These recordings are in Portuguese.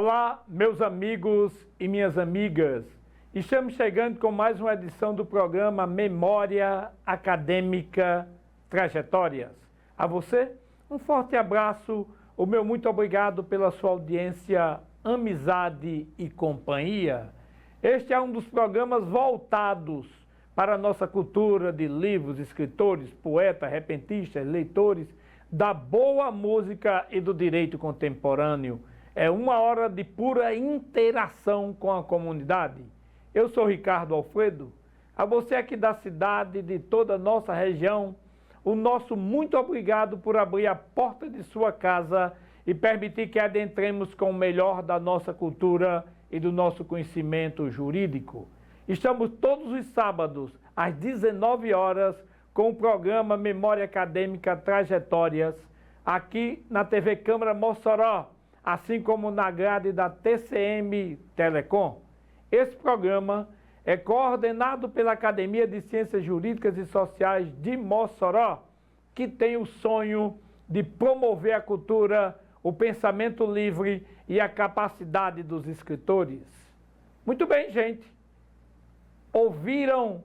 Olá, meus amigos e minhas amigas. Estamos chegando com mais uma edição do programa Memória Acadêmica Trajetórias. A você, um forte abraço, o meu muito obrigado pela sua audiência, amizade e companhia. Este é um dos programas voltados para a nossa cultura de livros, escritores, poetas, repentistas, leitores, da boa música e do direito contemporâneo. É uma hora de pura interação com a comunidade. Eu sou Ricardo Alfredo. A você aqui da cidade, de toda a nossa região, o nosso muito obrigado por abrir a porta de sua casa e permitir que adentremos com o melhor da nossa cultura e do nosso conhecimento jurídico. Estamos todos os sábados, às 19 horas, com o programa Memória Acadêmica Trajetórias, aqui na TV Câmara Mossoró, assim como na grade da TCM Telecom. Esse programa é coordenado pela Academia de Ciências Jurídicas e Sociais de Mossoró, que tem o sonho de promover a cultura, o pensamento livre e a capacidade dos escritores. Muito bem, gente. Ouviram,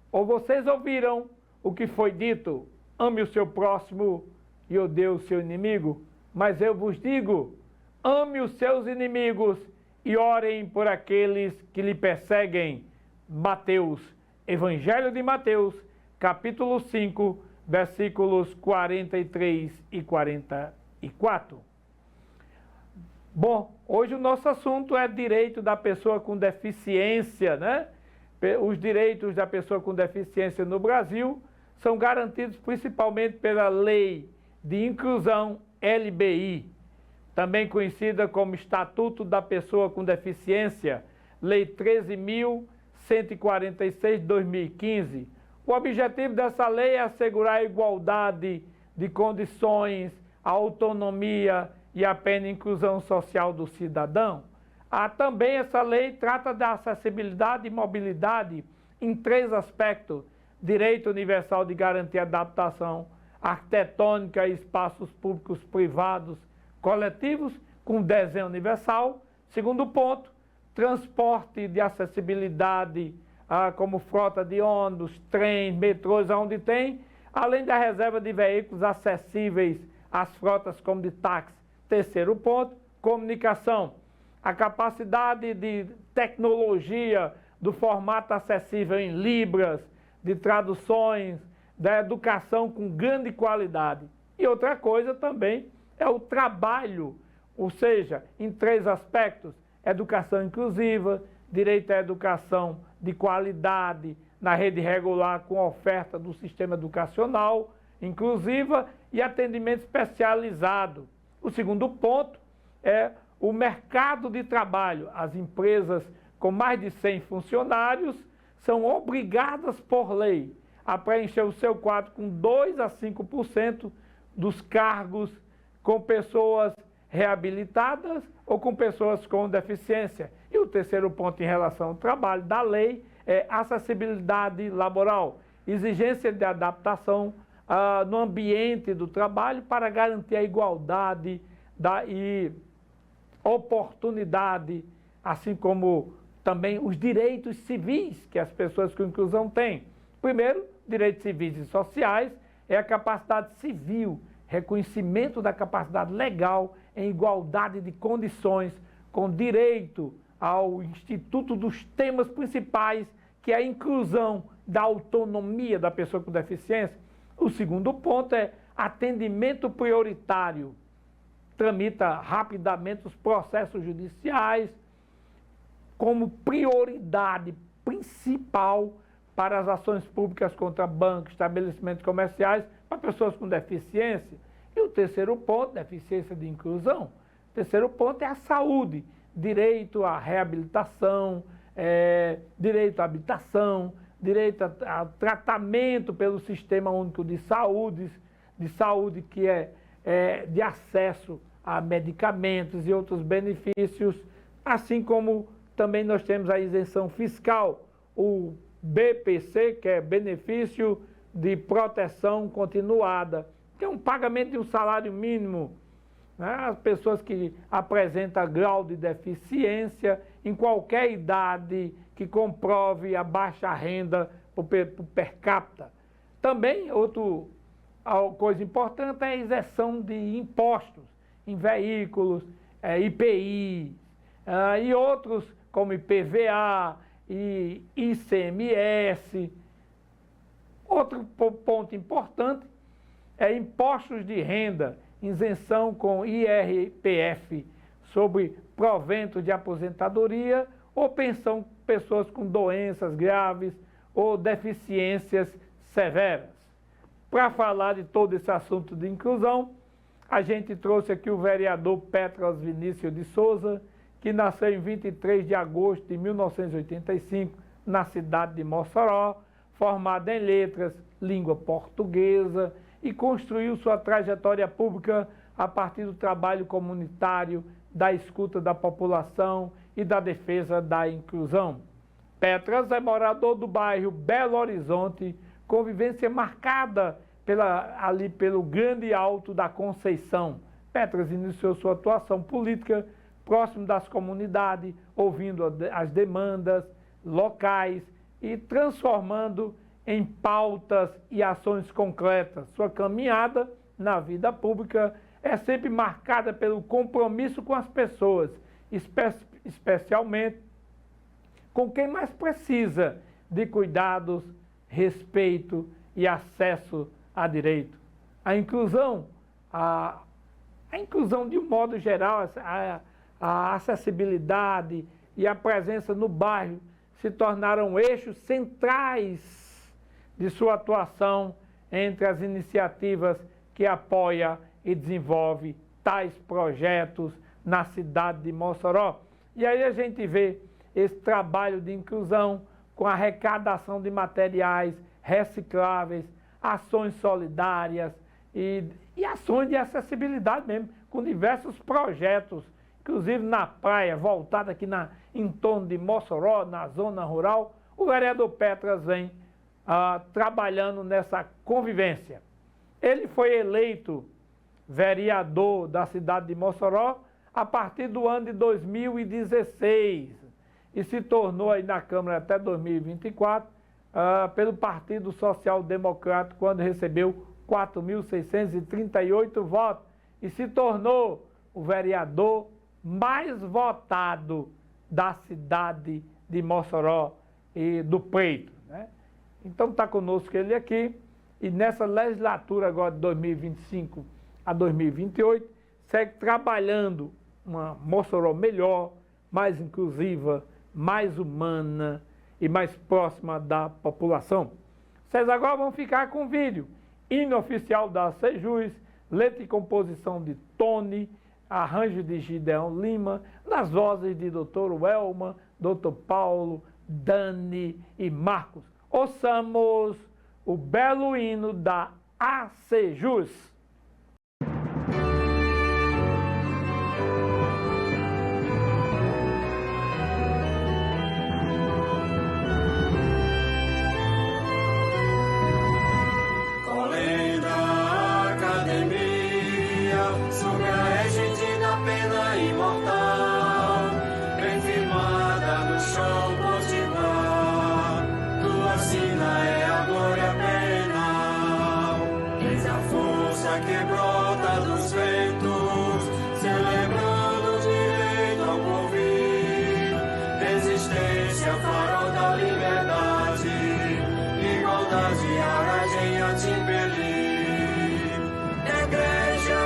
ou vocês ouviram, o que foi dito? Ame o seu próximo e odeie o seu inimigo. Mas eu vos digo, ame os seus inimigos e orem por aqueles que lhe perseguem. Mateus, Evangelho de Mateus, capítulo 5, versículos 43 e 44. Bom, hoje o nosso assunto é direito da pessoa com deficiência, né? Os direitos da pessoa com deficiência no Brasil são garantidos principalmente pela Lei de Inclusão LBI, também conhecida como Estatuto da Pessoa com Deficiência, Lei 13.146 de 2015. O objetivo dessa lei é assegurar a igualdade de condições, a autonomia e a plena inclusão social do cidadão. Também essa lei trata da acessibilidade e mobilidade em 3 aspectos: direito universal de garantir adaptação arquitetônica e espaços públicos privados coletivos com desenho universal. Segundo ponto, transporte de acessibilidade, como frota de ônibus, trens, metrôs, onde tem, além da reserva de veículos acessíveis às frotas como de táxi. Terceiro ponto, comunicação. A capacidade de tecnologia do formato acessível em libras, de traduções, da educação com grande qualidade. E outra coisa também é o trabalho, ou seja, em 3 aspectos: educação inclusiva, direito à educação de qualidade na rede regular com oferta do sistema educacional inclusiva e atendimento especializado. O segundo ponto é o mercado de trabalho. As empresas com mais de 100 funcionários são obrigadas por lei a preencher o seu quadro com 2 a 5% dos cargos com pessoas reabilitadas ou com pessoas com deficiência. E o terceiro ponto em relação ao trabalho da lei é acessibilidade laboral, exigência de adaptação no ambiente do trabalho para garantir a igualdade e oportunidade, assim como também os direitos civis que as pessoas com inclusão têm. Primeiro, direitos civis e sociais é a capacidade civil, reconhecimento da capacidade legal em igualdade de condições, com direito ao instituto dos temas principais, que é a inclusão da autonomia da pessoa com deficiência. O segundo ponto é atendimento prioritário. Tramita rapidamente os processos judiciais como prioridade principal para as ações públicas contra bancos, estabelecimentos comerciais, para pessoas com deficiência. E o terceiro ponto, deficiência de inclusão. O terceiro ponto é a saúde, direito à reabilitação, direito à habitação, direito a tratamento pelo Sistema Único de saúde que é de acesso a medicamentos e outros benefícios, assim como também nós temos a isenção fiscal, o BPC, que é benefício de proteção continuada, que é um pagamento de um salário mínimo né? As pessoas que apresentam grau de deficiência em qualquer idade que comprove a baixa renda por per capita. Também, outra coisa importante é a isenção de impostos em veículos, IPI e outros como IPVA e ICMS. Outro ponto importante é impostos de renda, isenção com IRPF sobre provento de aposentadoria ou pensão pessoas com doenças graves ou deficiências severas. Para falar de todo esse assunto de inclusão, a gente trouxe aqui o vereador Petros Vinícius de Souza, que nasceu em 23 de agosto de 1985, na cidade de Mossoró, formado em letras, língua portuguesa, e construiu sua trajetória pública a partir do trabalho comunitário, da escuta da população e da defesa da inclusão. Petros é morador do bairro Belo Horizonte, convivência marcada ali pelo Grande Alto da Conceição. Petros iniciou sua atuação política próximo das comunidades, ouvindo as demandas locais e transformando em pautas e ações concretas. Sua caminhada na vida pública é sempre marcada pelo compromisso com as pessoas, especialmente com quem mais precisa de cuidados, respeito e acesso a direito. A inclusão de um modo geral, a acessibilidade e a presença no bairro se tornaram eixos centrais de sua atuação entre as iniciativas que apoia e desenvolve tais projetos na cidade de Mossoró. E aí a gente vê esse trabalho de inclusão com arrecadação de materiais recicláveis, ações solidárias e ações de acessibilidade mesmo, com diversos projetos, inclusive na praia, voltada aqui em torno de Mossoró, na zona rural. O vereador Petros vem trabalhando nessa convivência. Ele foi eleito vereador da cidade de Mossoró a partir do ano de 2016 e se tornou aí na Câmara até 2024 pelo Partido Social Democrático, quando recebeu 4.638 votos e se tornou o vereador mais votado da cidade de Mossoró e do Preito, né? Então está conosco ele aqui e nessa legislatura agora de 2025 a 2028 segue trabalhando uma Mossoró melhor, mais inclusiva, mais humana e mais próxima da população. Vocês agora vão ficar com o vídeo. Hino oficial da Sejus, letra e composição de Tony, arranjo de Gideon Lima, nas vozes de Dr. Elma, Dr. Paulo, Dani e Marcos. Ouçamos o belo hino da Sejus. Que brota dos ventos, celebrando o direito ao porvir, resistência, farol da liberdade, igualdade, aragem a te impelir. Igreja,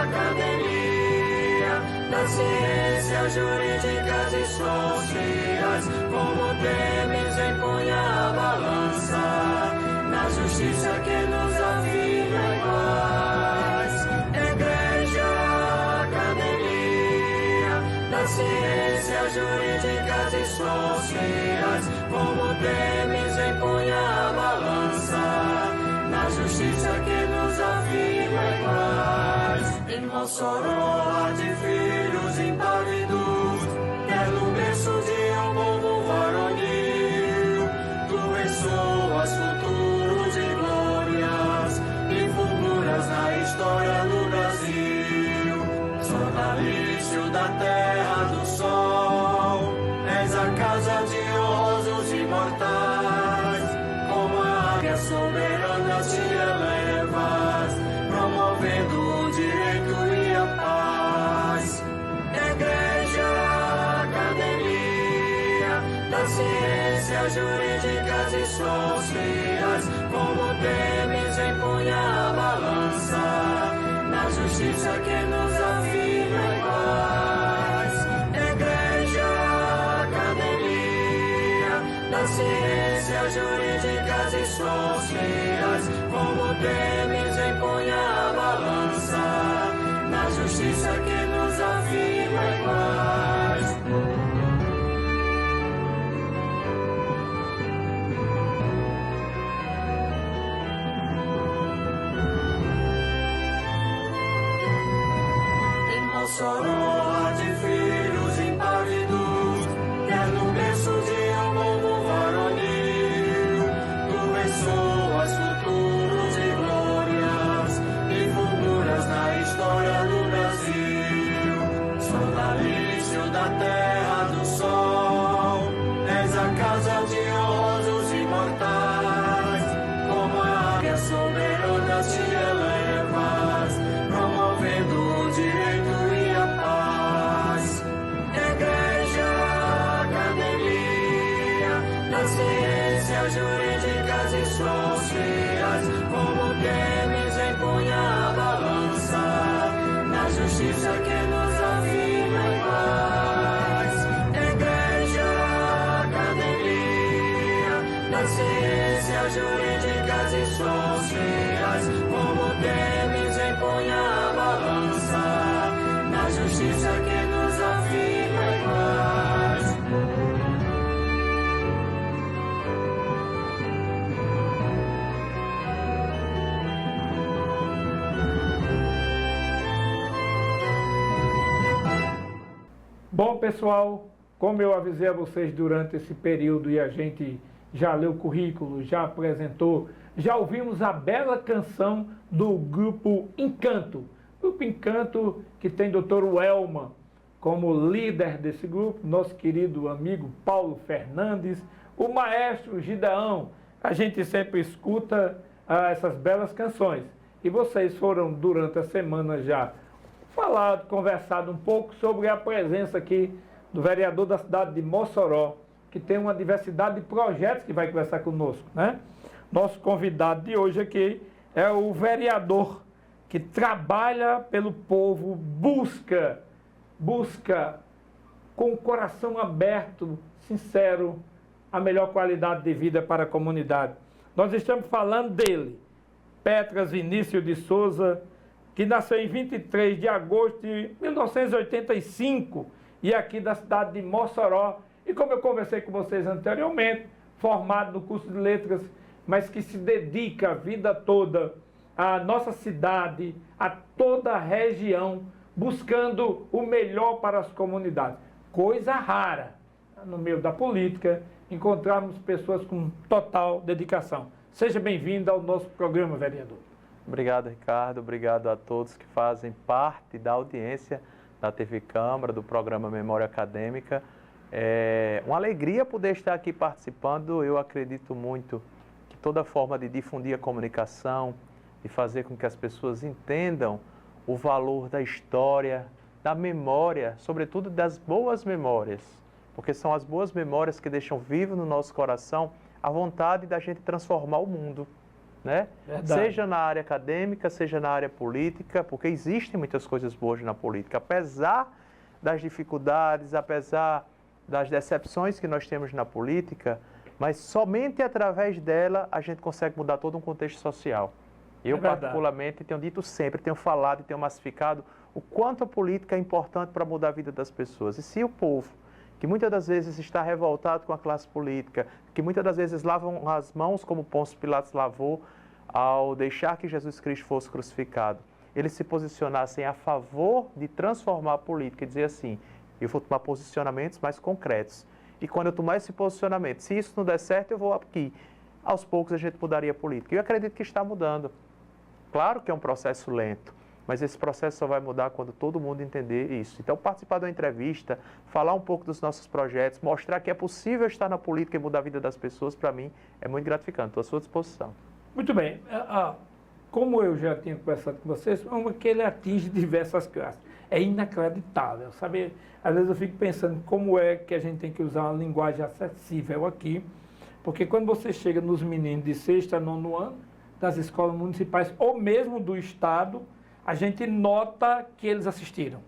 academia das ciências jurídicas e sociais, como temes empunha a balança, na justiça que nos afirma iguais. Igreja, academia das ciências jurídicas e sociais, como temes empunha a balança, na justiça que nos afirma iguais. Em Mossoró há de filhos impávidos, quer no berço de um povo varonil, tu ressoas futuros e glórias e fulguras na história do Brasil. ciências jurídicas e sociais, como temes empunha a balança, na justiça que nos afirma em paz. Igreja, academia das ciências jurídicas e sociais, como temes empunha a balança, na justiça que nos afirma em paz. Mossoró de filhos impávidos, quer no berço de um povo varonil, tu abençoas futuros e glórias e fulguras na história do Brasil. Sonalício da terra do sol, és a casa de honrosos imortais, como a águia soberana te elevas, promovendo o direito e a paz. Igreja, academia das ciências jurídicas e sociais, como temes empunha a balança, na justiça que nos afirma em paz. Igreja, academia das ciências jurídicas e sociais, como temes empunha a balança, na justiça que nos afirma em paz. Bom, pessoal, como eu avisei a vocês durante esse período e a gente já leu o currículo, já apresentou, já ouvimos a bela canção do Grupo Encanto. Grupo Encanto que tem Dr. Welman como líder desse grupo, nosso querido amigo Paulo Fernandes, o maestro Gideão. A gente sempre escuta essas belas canções. E vocês foram, durante a semana, já conversado um pouco sobre a presença aqui do vereador da cidade de Mossoró, que tem uma diversidade de projetos que vai conversar conosco, né? Nosso convidado de hoje aqui é o vereador que trabalha pelo povo, busca com o coração aberto, sincero, a melhor qualidade de vida para a comunidade. Nós estamos falando dele, Petras Vinícius de Souza, que nasceu em 23 de agosto de 1985 e aqui da cidade de Mossoró. E como eu conversei com vocês anteriormente, formado no curso de letras, mas que se dedica a vida toda à nossa cidade, a toda a região, buscando o melhor para as comunidades. Coisa rara, no meio da política, encontrarmos pessoas com total dedicação. Seja bem-vindo ao nosso programa, vereador. Obrigado, Ricardo. Obrigado a todos que fazem parte da audiência da TV Câmara, do programa Memória Acadêmica. É uma alegria poder estar aqui participando. Eu acredito muito que toda forma de difundir a comunicação, de fazer com que as pessoas entendam o valor da história, da memória, sobretudo das boas memórias, porque são as boas memórias que deixam vivo no nosso coração a vontade da gente transformar o mundo, né? Seja na área acadêmica, seja na área política, porque existem muitas coisas boas na política, apesar das dificuldades, apesar das decepções que nós temos na política, mas somente através dela a gente consegue mudar todo um contexto social. Eu, particularmente, tenho dito sempre, tenho falado e tenho massificado o quanto a política é importante para mudar a vida das pessoas. E se o povo, que muitas das vezes está revoltado com a classe política, que muitas das vezes lavam as mãos como Pôncio Pilatos lavou ao deixar que Jesus Cristo fosse crucificado, eles se posicionassem a favor de transformar a política e dizer assim, eu vou tomar posicionamentos mais concretos. E quando eu tomar esse posicionamento, se isso não der certo, eu vou aqui. Aos poucos a gente mudaria a política. Eu acredito que está mudando. Claro que é um processo lento, mas esse processo só vai mudar quando todo mundo entender isso. Então, participar de uma entrevista, falar um pouco dos nossos projetos, mostrar que é possível estar na política e mudar a vida das pessoas, para mim, é muito gratificante. Estou à sua disposição. Muito bem. Como eu já tinha conversado com vocês, é uma que ele atinge diversas classes. É inacreditável, sabe? Às vezes eu fico pensando como é que a gente tem que usar uma linguagem acessível aqui Porque quando você chega nos meninos de 6º a 9º ano, das escolas municipais ou mesmo do Estado, a gente nota que eles assistiram.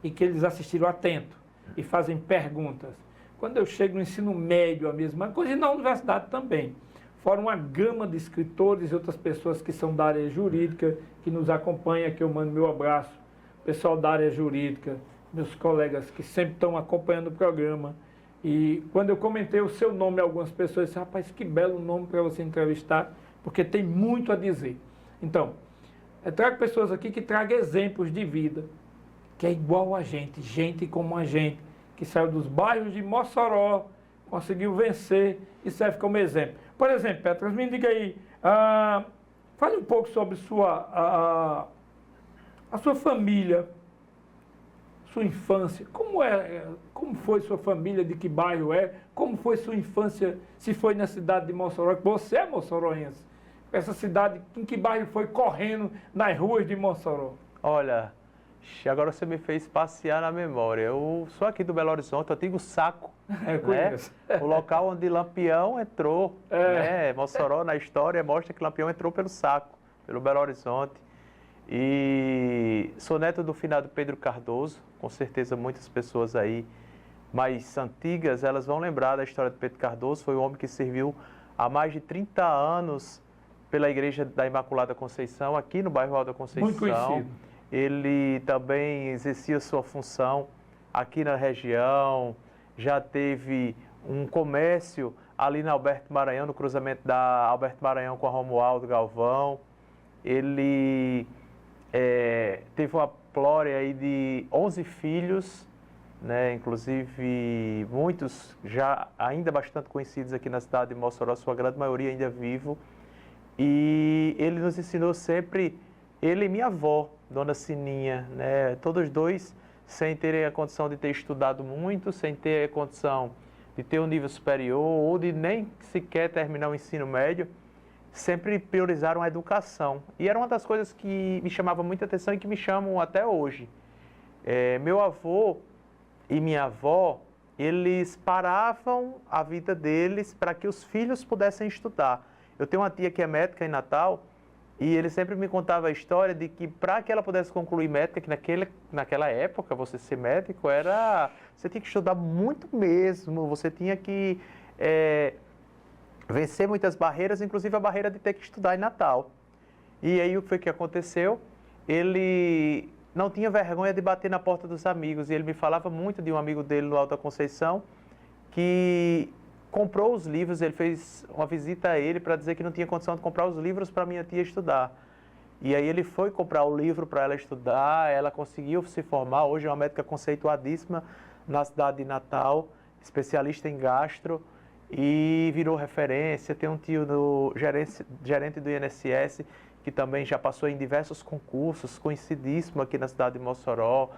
E que eles assistiram atento e fazem perguntas. Quando eu chego no ensino médio, a mesma coisa, e na universidade também. Fora uma gama de escritores e outras pessoas que são da área jurídica, que nos acompanham, que eu mando meu abraço. Pessoal da área jurídica, meus colegas que sempre estão acompanhando o programa. E quando eu comentei o seu nome, algumas pessoas disseram, rapaz, que belo nome para você entrevistar, porque tem muito a dizer. Então, eu trago pessoas aqui que tragam exemplos de vida, que é igual a gente como a gente, que saiu dos bairros de Mossoró, conseguiu vencer e serve como exemplo. Por exemplo, Petras, me diga aí, fale um pouco sobre a sua família, sua infância. Como foi sua família, de que bairro é? Como foi sua infância, se foi na cidade de Mossoró? Você é mossoroense. Essa cidade, em que bairro foi correndo nas ruas de Mossoró? Olha, agora você me fez passear na memória. Eu sou aqui do Belo Horizonte, o antigo Saco. Conheço. O local onde Lampião entrou. Né? Mossoró, na história, mostra que Lampião entrou pelo Saco, pelo Belo Horizonte. E sou neto do finado Pedro Cardoso. Com certeza muitas pessoas aí mais antigas, elas vão lembrar da história de Pedro Cardoso. Foi um homem que serviu há mais de 30 anos pela Igreja da Imaculada Conceição, aqui no bairro Alta Conceição. Muito conhecido. Ele também exercia sua função aqui na região, já teve um comércio ali na Alberto Maranhão, no cruzamento da Alberto Maranhão com a Romualdo Galvão. Ele teve uma plória aí de 11 filhos, né? Inclusive muitos já ainda bastante conhecidos aqui na cidade de Mossoró, sua grande maioria ainda vivo. E ele nos ensinou sempre, ele e minha avó, Dona Sininha, né? Todos dois sem terem a condição de ter estudado muito, sem ter a condição de ter um nível superior ou de nem sequer terminar o ensino médio, sempre priorizaram a educação. E era uma das coisas que me chamava muita atenção e que me chamam até hoje. Meu avô e minha avó, eles paravam a vida deles para que os filhos pudessem estudar. Eu tenho uma tia que é médica em Natal, e ele sempre me contava a história de que para que ela pudesse concluir médica, que naquela época você ser médico você tinha que estudar muito mesmo, você tinha que vencer muitas barreiras, inclusive a barreira de ter que estudar em Natal. E aí o que foi que aconteceu? Ele não tinha vergonha de bater na porta dos amigos, e ele me falava muito de um amigo dele no Alta Conceição, que comprou os livros. Ele fez uma visita a ele para dizer que não tinha condição de comprar os livros para minha tia estudar. E aí ele foi comprar o livro para ela estudar, ela conseguiu se formar, hoje é uma médica conceituadíssima na cidade de Natal, especialista em gastro, e virou referência. Tem um tio gerente do INSS, que também já passou em diversos concursos, conhecidíssimo aqui na cidade de Mossoró,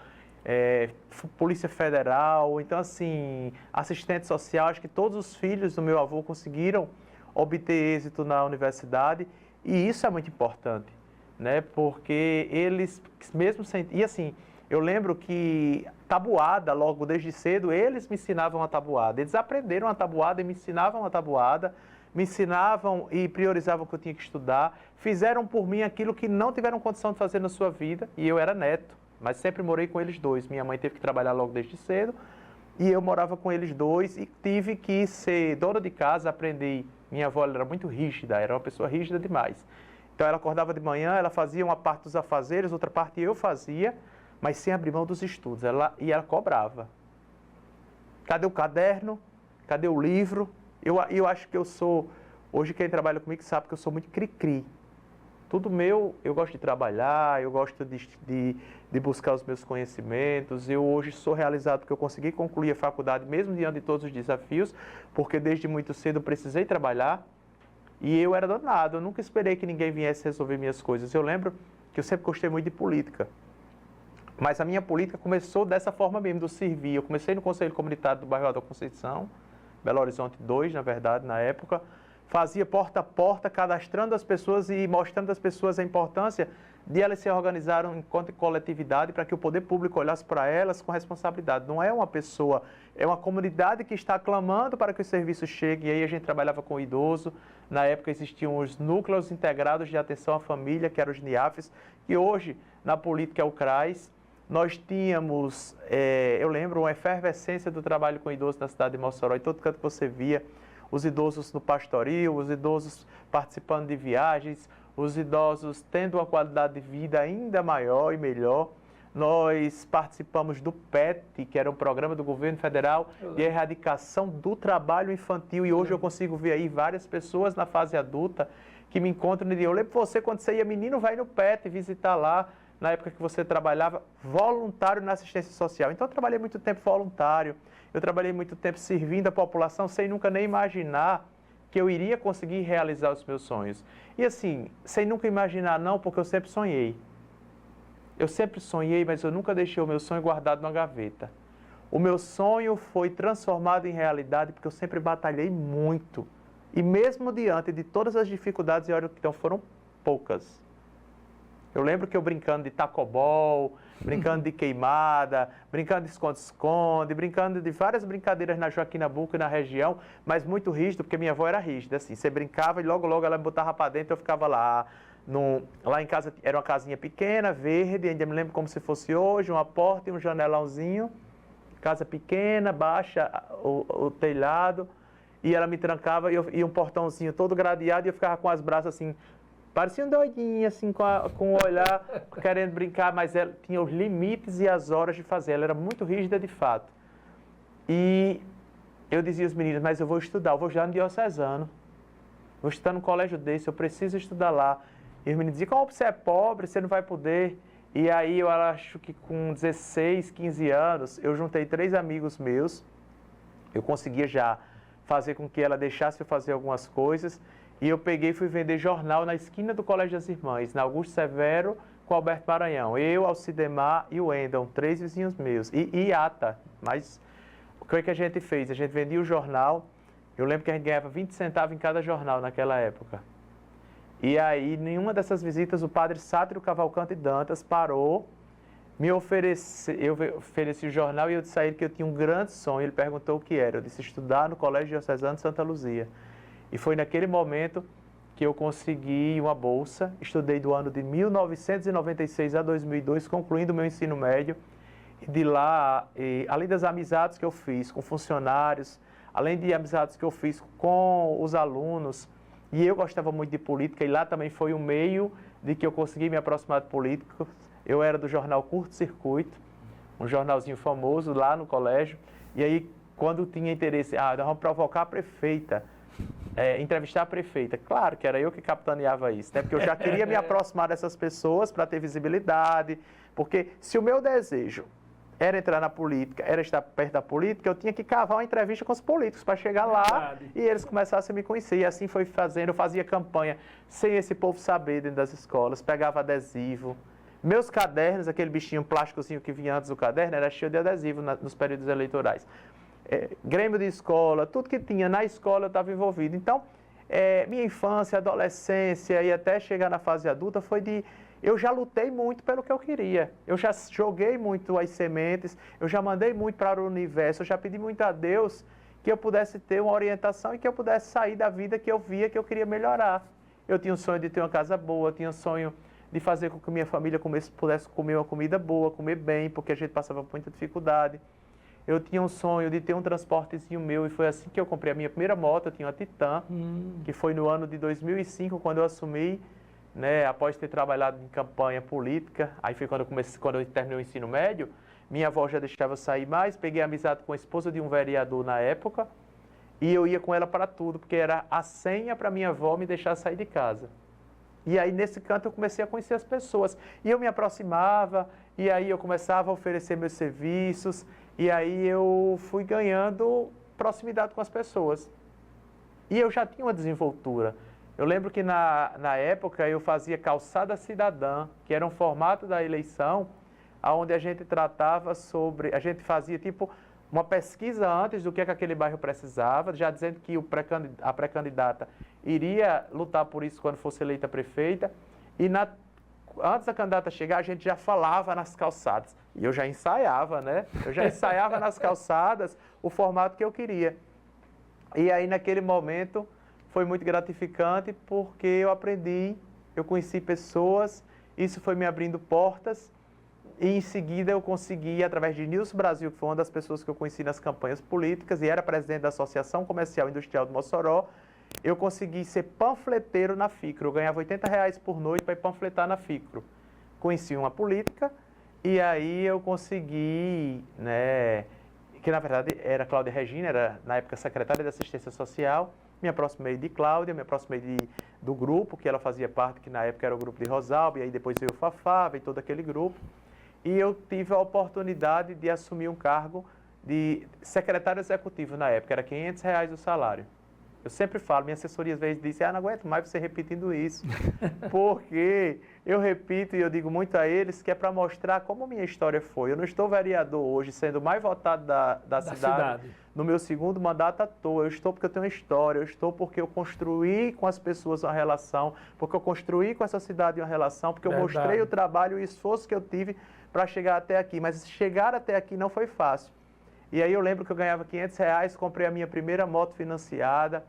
Polícia Federal. Então, assim, assistente social. Acho que todos os filhos do meu avô conseguiram obter êxito na universidade, e isso é muito importante, né? Porque eles, mesmo sem... E assim, eu lembro que tabuada, logo desde cedo, eles me ensinavam a tabuada. Eles aprenderam a tabuada e me ensinavam a tabuada, me ensinavam e priorizavam que eu tinha que estudar, fizeram por mim aquilo que não tiveram condição de fazer na sua vida, e eu era neto, mas sempre morei com eles dois. Minha mãe teve que trabalhar logo desde cedo, e eu morava com eles dois, e tive que ser dona de casa, aprendi. Minha avó era muito rígida, era uma pessoa rígida demais. Então ela acordava de manhã, ela fazia uma parte dos afazeres, outra parte eu fazia, mas sem abrir mão dos estudos. Ela cobrava. Cadê o caderno? Cadê o livro? Eu acho que eu sou... Hoje quem trabalha comigo sabe que eu sou muito cri-cri. Tudo meu, eu gosto de trabalhar, eu gosto de buscar os meus conhecimentos. Eu hoje sou realizado porque eu consegui concluir a faculdade, mesmo diante de todos os desafios, porque desde muito cedo eu precisei trabalhar, e eu era danado. Eu nunca esperei que ninguém viesse resolver minhas coisas. Eu lembro que eu sempre gostei muito de política, mas a minha política começou dessa forma mesmo, do servir. Eu comecei no Conselho Comunitário do bairro Alta Conceição, Belo Horizonte 2, na verdade, na época. fazia porta a porta, cadastrando as pessoas e mostrando às pessoas a importância de elas se organizarem enquanto coletividade para que o poder público olhasse para elas com responsabilidade. Não é uma pessoa, é uma comunidade que está clamando para que os serviços cheguem. E aí a gente trabalhava com o idoso. Na época existiam os núcleos integrados de atenção à família, que eram os NIAFs, que hoje na política é o CRAS. Nós tínhamos, eu lembro, uma efervescência do trabalho com idosos na cidade de Mossoró. Em todo canto que você via, os idosos no pastoril, os idosos participando de viagens, os idosos tendo uma qualidade de vida ainda maior e melhor. Nós participamos do PET, que era um programa do governo federal de erradicação do trabalho infantil. E hoje eu consigo ver aí várias pessoas na fase adulta que me encontram e dizem: eu lembro você, quando você ia menino, vai no PET visitar lá, na época que você trabalhava voluntário na assistência social. Então eu trabalhei muito tempo voluntário, eu trabalhei muito tempo servindo a população sem nunca nem imaginar que eu iria conseguir realizar os meus sonhos. E assim, sem nunca imaginar não, porque eu sempre sonhei. Eu sempre sonhei, mas eu nunca deixei o meu sonho guardado na gaveta. O meu sonho foi transformado em realidade porque eu sempre batalhei muito. E mesmo diante de todas as dificuldades, e olha que então foram poucas. Eu lembro que eu brincando de tacobol, brincando de queimada, brincando de esconde-esconde, brincando de várias brincadeiras na Joaquim Nabuco e na região, mas muito rígido, porque minha avó era rígida, assim. Você brincava e logo ela me botava para dentro, eu ficava lá. Lá em casa era uma casinha pequena, verde, ainda me lembro como se fosse hoje, uma porta e um janelãozinho. Casa pequena, baixa o telhado, e ela me trancava e um portãozinho todo gradeado, e eu ficava com as braças assim, parecia um doidinho, assim, com o olhar, querendo brincar, mas ela tinha os limites e as horas de fazer. Ela era muito rígida de fato. E eu dizia aos meninos: mas eu vou estudar no diocesano. Vou estudar no colégio desse, eu preciso estudar lá. E os meninos diziam: como você é pobre, você não vai poder. E aí eu acho que com 16, 15 anos, eu juntei 3 amigos meus. Eu conseguia já fazer com que ela deixasse eu fazer algumas coisas. E eu peguei e fui vender jornal na esquina do Colégio das Irmãs, na Augusto Severo com Alberto Maranhão. Eu, Alcidemar e o Wendel, 3 vizinhos meus. E Ata. Mas o que a gente fez? A gente vendia o jornal. Eu lembro que a gente ganhava 20 centavos em cada jornal naquela época. E aí, em uma dessas visitas, o padre Sátiro Cavalcante Dantas parou, eu ofereci o jornal e eu disse a ele que eu tinha um grande sonho. Ele perguntou o que era. Eu disse: estudar no Colégio Diocesano de Santa Luzia. E foi naquele momento que eu consegui uma bolsa. Estudei do ano de 1996 a 2002, concluindo o meu ensino médio. E de lá, além das amizades que eu fiz com funcionários, além de amizades que eu fiz com os alunos, e eu gostava muito de política, e lá também foi o meio de que eu consegui me aproximar de políticos. Eu era do jornal Curto Circuito, um jornalzinho famoso lá no colégio, e aí quando tinha interesse, nós vamos provocar a prefeita, entrevistar a prefeita. Claro que era eu que capitaneava isso, né? Porque eu já queria me aproximar dessas pessoas para ter visibilidade, porque se o meu desejo era entrar na política, era estar perto da política, eu tinha que cavar uma entrevista com os políticos para chegar lá e eles começassem a me conhecer. E assim foi fazendo, eu fazia campanha sem esse povo saber dentro das escolas, pegava adesivo. Meus cadernos, aquele bichinho plásticozinho que vinha antes do caderno, era cheio de adesivo nos períodos eleitorais. Grêmio de escola, tudo que tinha na escola eu estava envolvido. Então, minha infância, adolescência e até chegar na fase adulta foi de... Eu já lutei muito pelo que eu queria. Eu já joguei muito as sementes, eu já mandei muito para o universo, eu já pedi muito a Deus que eu pudesse ter uma orientação e que eu pudesse sair da vida que eu via que eu queria melhorar. Eu tinha um sonho de ter uma casa boa, eu tinha um sonho de fazer com que minha família pudesse comer uma comida boa, comer bem, porque a gente passava por muita dificuldade. Eu tinha um sonho de ter um transportezinho meu e foi assim que eu comprei a minha primeira moto. Eu tinha uma Titan, que foi no ano de 2005, quando eu assumi, né, após ter trabalhado em campanha política. Aí foi quando eu terminei o ensino médio. Minha avó já deixava eu sair mais, peguei amizade com a esposa de um vereador na época e eu ia com ela para tudo, porque era a senha para minha avó me deixar sair de casa. E aí, nesse canto, eu comecei a conhecer as pessoas. E eu me aproximava, e aí eu começava a oferecer meus serviços, e aí eu fui ganhando proximidade com as pessoas. E eu já tinha uma desenvoltura. Eu lembro que na época eu fazia calçada cidadã, que era um formato da eleição, onde a gente tratava sobre... A gente fazia tipo uma pesquisa antes do que aquele bairro precisava, já dizendo que a pré-candidata iria lutar por isso quando fosse eleita prefeita. E antes da candidata chegar, a gente já falava nas calçadas. E eu já ensaiava, né? Eu já ensaiava nas calçadas o formato que eu queria. E aí, naquele momento, foi muito gratificante porque eu conheci pessoas, isso foi me abrindo portas. E em seguida eu consegui, através de Nilson Brasil, que foi uma das pessoas que eu conheci nas campanhas políticas e era presidente da Associação Comercial e Industrial de Mossoró, eu consegui ser panfleteiro na FICRO. Eu ganhava R$80 por noite para ir panfletar na FICRO. Conheci uma política e aí eu consegui, né, que na verdade era Cláudia Regina, era na época secretária de Assistência Social, me aproximei de Cláudia, me aproximei do grupo, que ela fazia parte, que na época era o grupo de Rosalba, e aí depois veio o Fafá, veio todo aquele grupo. E eu tive a oportunidade de assumir um cargo de secretário executivo na época, era R$500 o salário. Eu sempre falo, minha assessoria às vezes diz, não aguento mais você repetindo isso, porque eu repito e eu digo muito a eles que é para mostrar como minha história foi. Eu não estou vereador hoje, sendo o mais votado da cidade. No meu segundo mandato à toa. Eu estou porque eu tenho uma história, eu estou porque eu construí com as pessoas uma relação, porque eu construí com essa cidade uma relação, porque eu mostrei o trabalho e o esforço que eu tive para chegar até aqui. Mas chegar até aqui não foi fácil. E aí eu lembro que eu ganhava R$500, comprei a minha primeira moto financiada.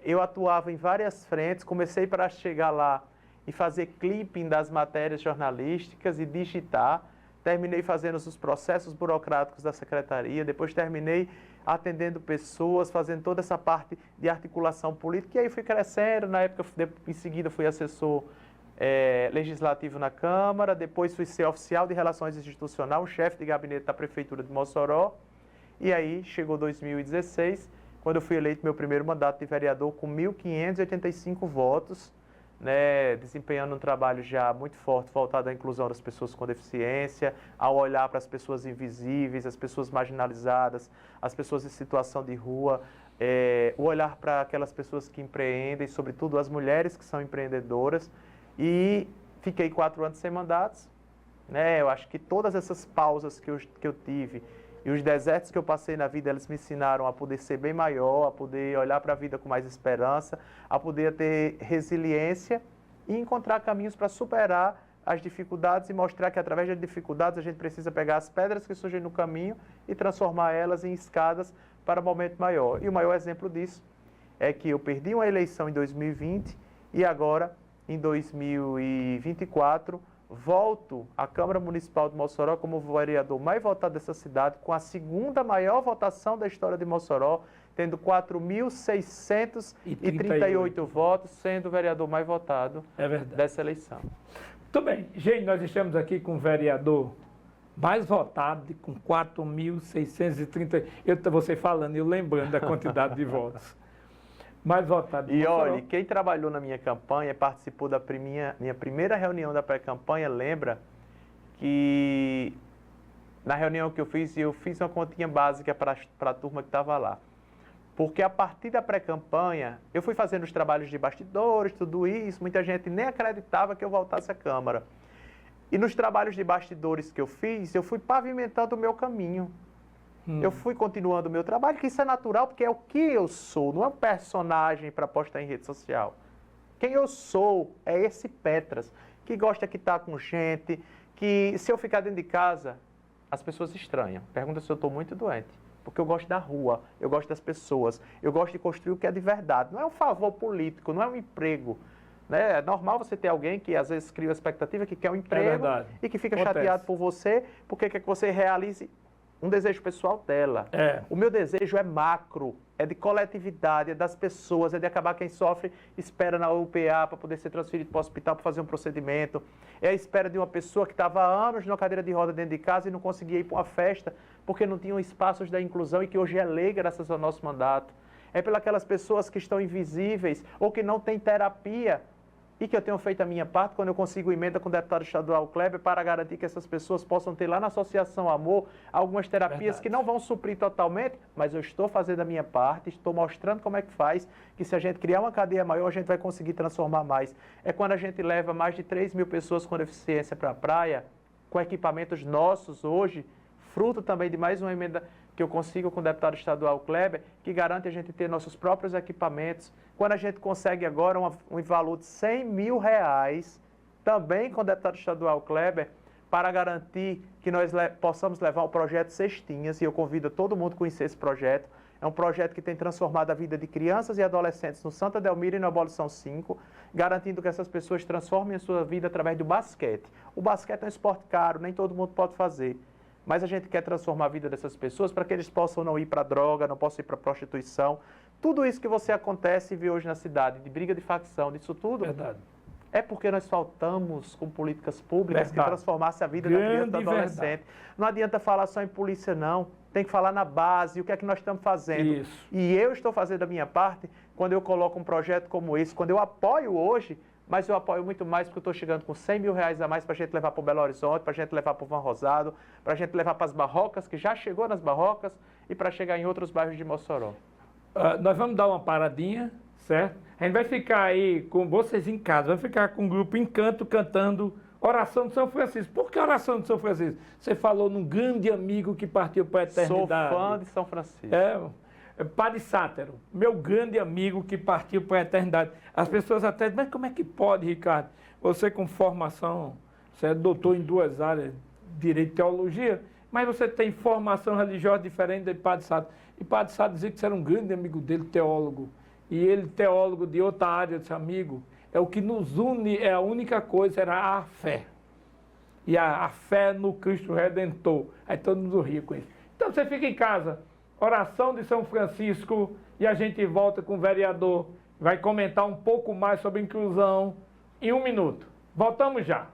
Eu atuava em várias frentes, comecei para chegar lá e fazer clipping das matérias jornalísticas e digitar. Terminei fazendo os processos burocráticos da secretaria, depois terminei atendendo pessoas, fazendo toda essa parte de articulação política. E aí fui crescendo, na época, em seguida fui assessor legislativo na Câmara, depois fui ser oficial de Relações Institucionais, chefe de gabinete da Prefeitura de Mossoró. E aí chegou 2016, quando eu fui eleito meu primeiro mandato de vereador com 1.585 votos, né, desempenhando um trabalho já muito forte, voltado à inclusão das pessoas com deficiência, ao olhar para as pessoas invisíveis, as pessoas marginalizadas, as pessoas em situação de rua, o olhar para aquelas pessoas que empreendem, sobretudo as mulheres que são empreendedoras. E fiquei 4 anos sem mandatos, né? Eu acho que todas essas pausas que eu tive e os desertos que eu passei na vida, eles me ensinaram a poder ser bem maior, a poder olhar para a vida com mais esperança, a poder ter resiliência e encontrar caminhos para superar as dificuldades e mostrar que através das dificuldades a gente precisa pegar as pedras que surgem no caminho e transformar elas em escadas para um momento maior. E o maior exemplo disso é que eu perdi uma eleição em 2020 e agora, em 2024, volto à Câmara Municipal de Mossoró como o vereador mais votado dessa cidade, com a segunda maior votação da história de Mossoró, tendo 4.638 votos, sendo o vereador mais votado dessa eleição. Muito bem. Gente, nós estamos aqui com o vereador mais votado, com 4.630. Você falando e eu lembrando da quantidade de votos. Mais votado. E olha, quem trabalhou na minha campanha, participou da minha primeira reunião da pré-campanha, lembra que na reunião que eu fiz uma continha básica para a turma que estava lá. Porque a partir da pré-campanha, eu fui fazendo os trabalhos de bastidores, tudo isso, muita gente nem acreditava que eu voltasse à Câmara. E nos trabalhos de bastidores que eu fiz, eu fui pavimentando o meu caminho. Eu fui continuando o meu trabalho, que isso é natural, porque é o que eu sou, não é um personagem para postar em rede social. Quem eu sou é esse Petras, que gosta de estar com gente, que se eu ficar dentro de casa, as pessoas estranham. Pergunta se eu estou muito doente, porque eu gosto da rua, eu gosto das pessoas, eu gosto de construir o que é de verdade. Não é um favor político, não é um emprego. Né? É normal você ter alguém que às vezes cria a expectativa que quer um emprego e que fica chateado por você, porque quer que você realize um desejo pessoal dela. O meu desejo é macro, é de coletividade, é das pessoas, é de acabar quem sofre, espera na UPA para poder ser transferido para o hospital para fazer um procedimento. É a espera de uma pessoa que estava há anos numa cadeira de roda dentro de casa e não conseguia ir para uma festa porque não tinham espaços da inclusão e que hoje é lei graças ao nosso mandato. É pelas pessoas que estão invisíveis ou que não têm terapia. E que eu tenho feito a minha parte quando eu consigo emenda com o deputado estadual Kleber para garantir que essas pessoas possam ter lá na Associação Amor algumas terapias que não vão suprir totalmente, mas eu estou fazendo a minha parte, estou mostrando como é que faz, que se a gente criar uma cadeia maior, a gente vai conseguir transformar mais. É quando a gente leva mais de 3.000 pessoas com deficiência para a praia, com equipamentos nossos hoje, fruto também de mais uma emenda que eu consigo com o deputado estadual Kleber, que garante a gente ter nossos próprios equipamentos. Quando a gente consegue agora um valor de R$100 mil, também com o deputado estadual Kleber, para garantir que nós possamos levar o projeto Cestinhas, e eu convido todo mundo a conhecer esse projeto. É um projeto que tem transformado a vida de crianças e adolescentes no Santa Delmira e no Abolição 5, garantindo que essas pessoas transformem a sua vida através do basquete. O basquete é um esporte caro, nem todo mundo pode fazer. Mas a gente quer transformar a vida dessas pessoas para que eles possam não ir para a droga, não possam ir para a prostituição. Tudo isso que você acontece e vê hoje na cidade, de briga de facção, disso tudo, Verdade. é porque nós faltamos com políticas públicas que transformassem a vida da criança e do adolescente. Não adianta falar só em polícia, não. Tem que falar na base, o que é que nós estamos fazendo. Isso. E eu estou fazendo a minha parte quando eu coloco um projeto como esse, quando eu apoio hoje, mas eu apoio muito mais porque eu estou chegando com R$100 mil a mais para a gente levar para o Belo Horizonte, para a gente levar para o Van Rosado, para a gente levar para as Barrocas, que já chegou nas Barrocas, e para chegar em outros bairros de Mossoró. Nós vamos dar uma paradinha, certo? A gente vai ficar aí com vocês em casa, vai ficar com o grupo Encanto cantando Oração de São Francisco. Por que Oração de São Francisco? Você falou num grande amigo que partiu para a eternidade. Sou fã de São Francisco. Padre Sátero, meu grande amigo que partiu para a eternidade. As pessoas até dizem, mas como é que pode, Ricardo? Você com formação, você é doutor em 2 áreas, Direito e Teologia, mas você tem formação religiosa diferente de Padre Sátero. E Padre Sátero dizia que você era um grande amigo dele, teólogo. E ele, teólogo de outra área, disse, amigo, é o que nos une, é a única coisa, era a fé. E a fé no Cristo Redentor. Aí todo mundo ria com isso. Então você fica em casa, Oração de São Francisco, e a gente volta com o vereador, vai comentar um pouco mais sobre inclusão em 1 minuto. Voltamos já.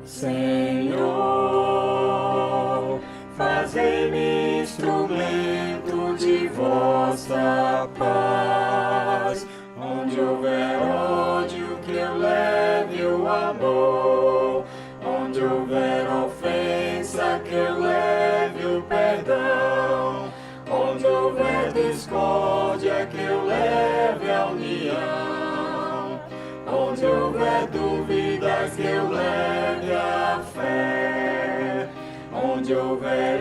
Senhor, fazei-me instrumento de vossa paz. Onde houver ódio, que eu leve o amor. Onde houver ofensa, que eu leve o perdão. Onde houver discórdia, que eu leve a união. Onde houver dúvidas, que eu leve a fé. Onde houver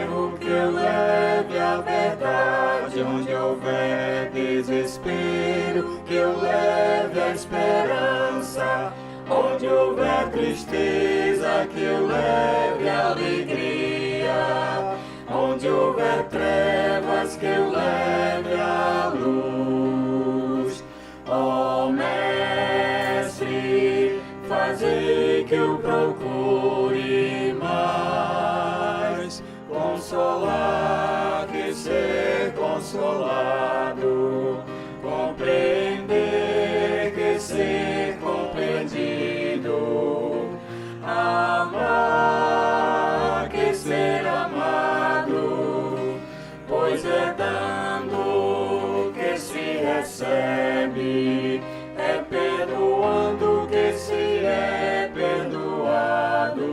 erro, que eu leve a verdade. Onde houver desespero, que eu leve a esperança. Onde houver tristeza, que eu leve a alegria. Onde houver trevas, que eu leve a luz. Ó Mestre, fazei que eu procure mais consolar que ser consolado, compreender que ser compreendido, amar que ser amado, pois é dando que se recebe, é perdoando que se é perdoado,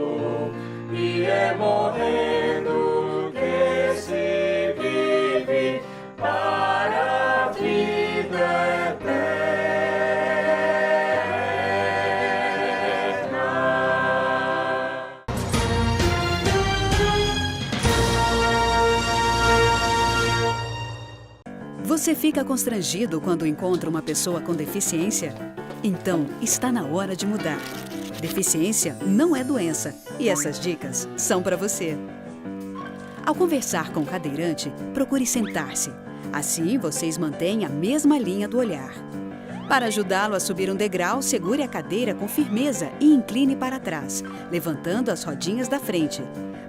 e é morrendo que se vive para a vida eterna. Você fica constrangido quando encontra uma pessoa com deficiência? Então, está na hora de mudar. Deficiência não é doença e essas dicas são para você. Ao conversar com o cadeirante, procure sentar-se. Assim, vocês mantêm a mesma linha do olhar. Para ajudá-lo a subir um degrau, segure a cadeira com firmeza e incline para trás, levantando as rodinhas da frente.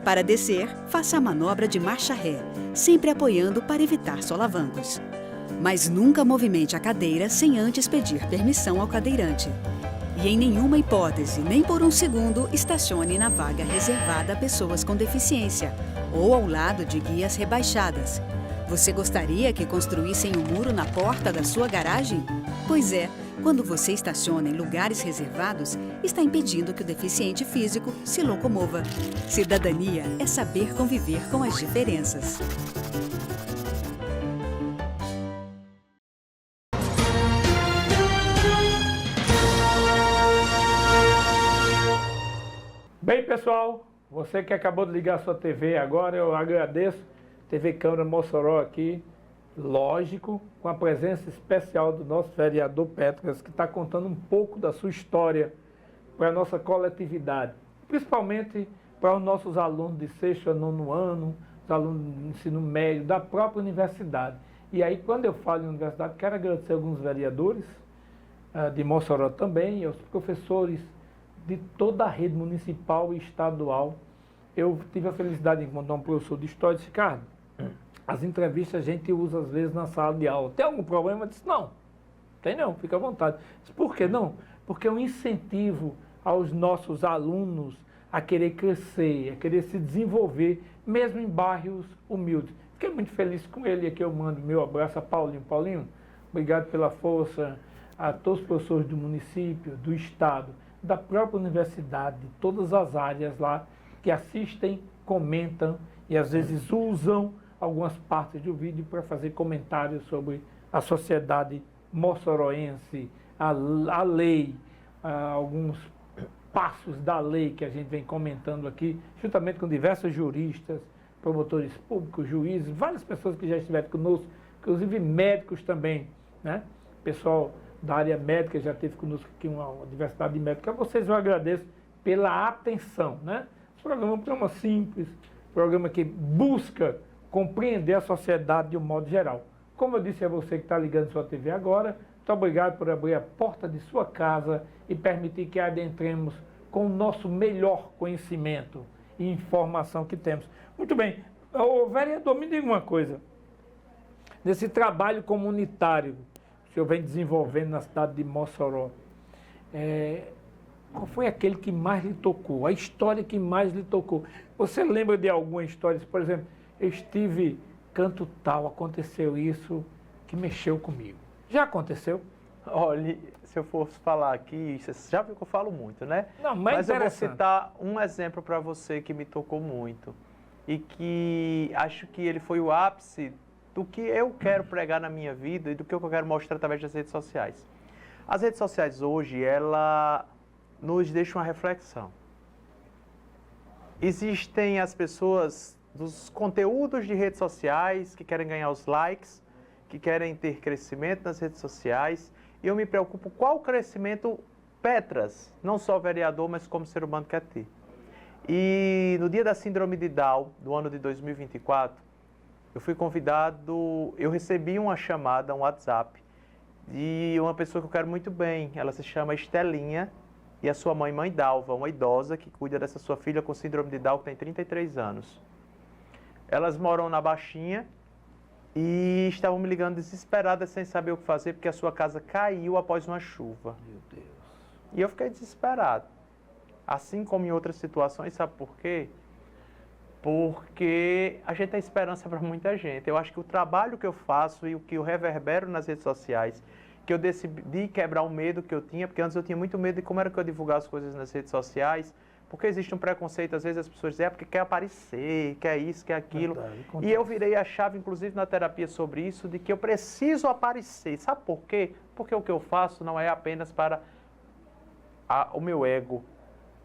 Para descer, faça a manobra de marcha ré, sempre apoiando para evitar solavancos. Mas nunca movimente a cadeira sem antes pedir permissão ao cadeirante. E em nenhuma hipótese, nem por um segundo, estacione na vaga reservada a pessoas com deficiência ou ao lado de guias rebaixadas. Você gostaria que construíssem um muro na porta da sua garagem? Pois é, quando você estaciona em lugares reservados, está impedindo que o deficiente físico se locomova. Cidadania é saber conviver com as diferenças. Bem, pessoal, você que acabou de ligar a sua TV agora, eu agradeço. TV Câmara Mossoró aqui, lógico, com a presença especial do nosso vereador Petras, que está contando um pouco da sua história para a nossa coletividade, principalmente para os nossos alunos de 6º a 9º ano, os alunos do ensino médio, da própria universidade. E aí, quando eu falo em universidade, quero agradecer alguns vereadores de Mossoró também, e aos professores de toda a rede municipal e estadual. Eu tive a felicidade de encontrar um professor de história e disse, Ricardo, as entrevistas a gente usa às vezes na sala de aula. Tem algum problema? Eu disse, não, tem não, fica à vontade. Eu disse, por que não? Porque é um incentivo aos nossos alunos a querer crescer, a querer se desenvolver, mesmo em bairros humildes. Fiquei muito feliz com ele, aqui eu mando meu abraço a Paulinho. Paulinho, obrigado pela força, a todos os professores do município, do estado, da própria universidade, de todas as áreas lá, que assistem, comentam e às vezes usam algumas partes do vídeo para fazer comentários sobre a sociedade moçoroense, a lei, alguns passos da lei que a gente vem comentando aqui, juntamente com diversos juristas, promotores públicos, juízes, várias pessoas que já estiveram conosco, inclusive médicos também, né? Pessoal da área médica já teve conosco aqui uma diversidade de médicos. A vocês eu agradeço pela atenção, né? Esse programa é um programa simples, programa que busca compreender a sociedade de um modo geral. Como eu disse a você que está ligando sua TV agora, muito obrigado por abrir a porta de sua casa e permitir que adentremos com o nosso melhor conhecimento e informação que temos. Muito bem, ô vereador, me diga uma coisa. Nesse trabalho comunitário que o senhor vem desenvolvendo na cidade de Mossoró, qual foi aquele que mais lhe tocou? A história que mais lhe tocou? Você lembra de alguma história? Por exemplo, eu estive canto tal, aconteceu isso que mexeu comigo. Já aconteceu? Olha, se eu fosse falar aqui, você já viu que eu falo muito, né? Não, mas eu vou citar um exemplo para você que me tocou muito e que acho que ele foi o ápice do que eu quero pregar na minha vida e do que eu quero mostrar através das redes sociais. As redes sociais hoje, ela nos deixa uma reflexão. Existem as pessoas dos conteúdos de redes sociais que querem ganhar os likes, que querem ter crescimento nas redes sociais, e eu me preocupo qual crescimento Petras, não só vereador, mas como ser humano quer ter. E no dia da Síndrome de Down, do ano de 2024, eu fui convidado, eu recebi uma chamada, um WhatsApp, de uma pessoa que eu quero muito bem. Ela se chama Estelinha, e a sua mãe Dalva, uma idosa que cuida dessa sua filha com síndrome de Down, que tem 33 anos. Elas moram na Baixinha e estavam me ligando desesperadas, sem saber o que fazer, porque a sua casa caiu após uma chuva. Meu Deus. E eu fiquei desesperado. Assim como em outras situações, sabe por quê? Porque a gente tem esperança para muita gente. Eu acho que o trabalho que eu faço e o que eu reverbero nas redes sociais, que eu decidi quebrar o medo que eu tinha, porque antes eu tinha muito medo de como era que eu divulgar as coisas nas redes sociais, porque existe um preconceito, às vezes as pessoas dizem, porque quer aparecer, quer isso, quer aquilo. E eu virei a chave, inclusive na terapia sobre isso, de que eu preciso aparecer. Sabe por quê? Porque o que eu faço não é apenas para o meu ego.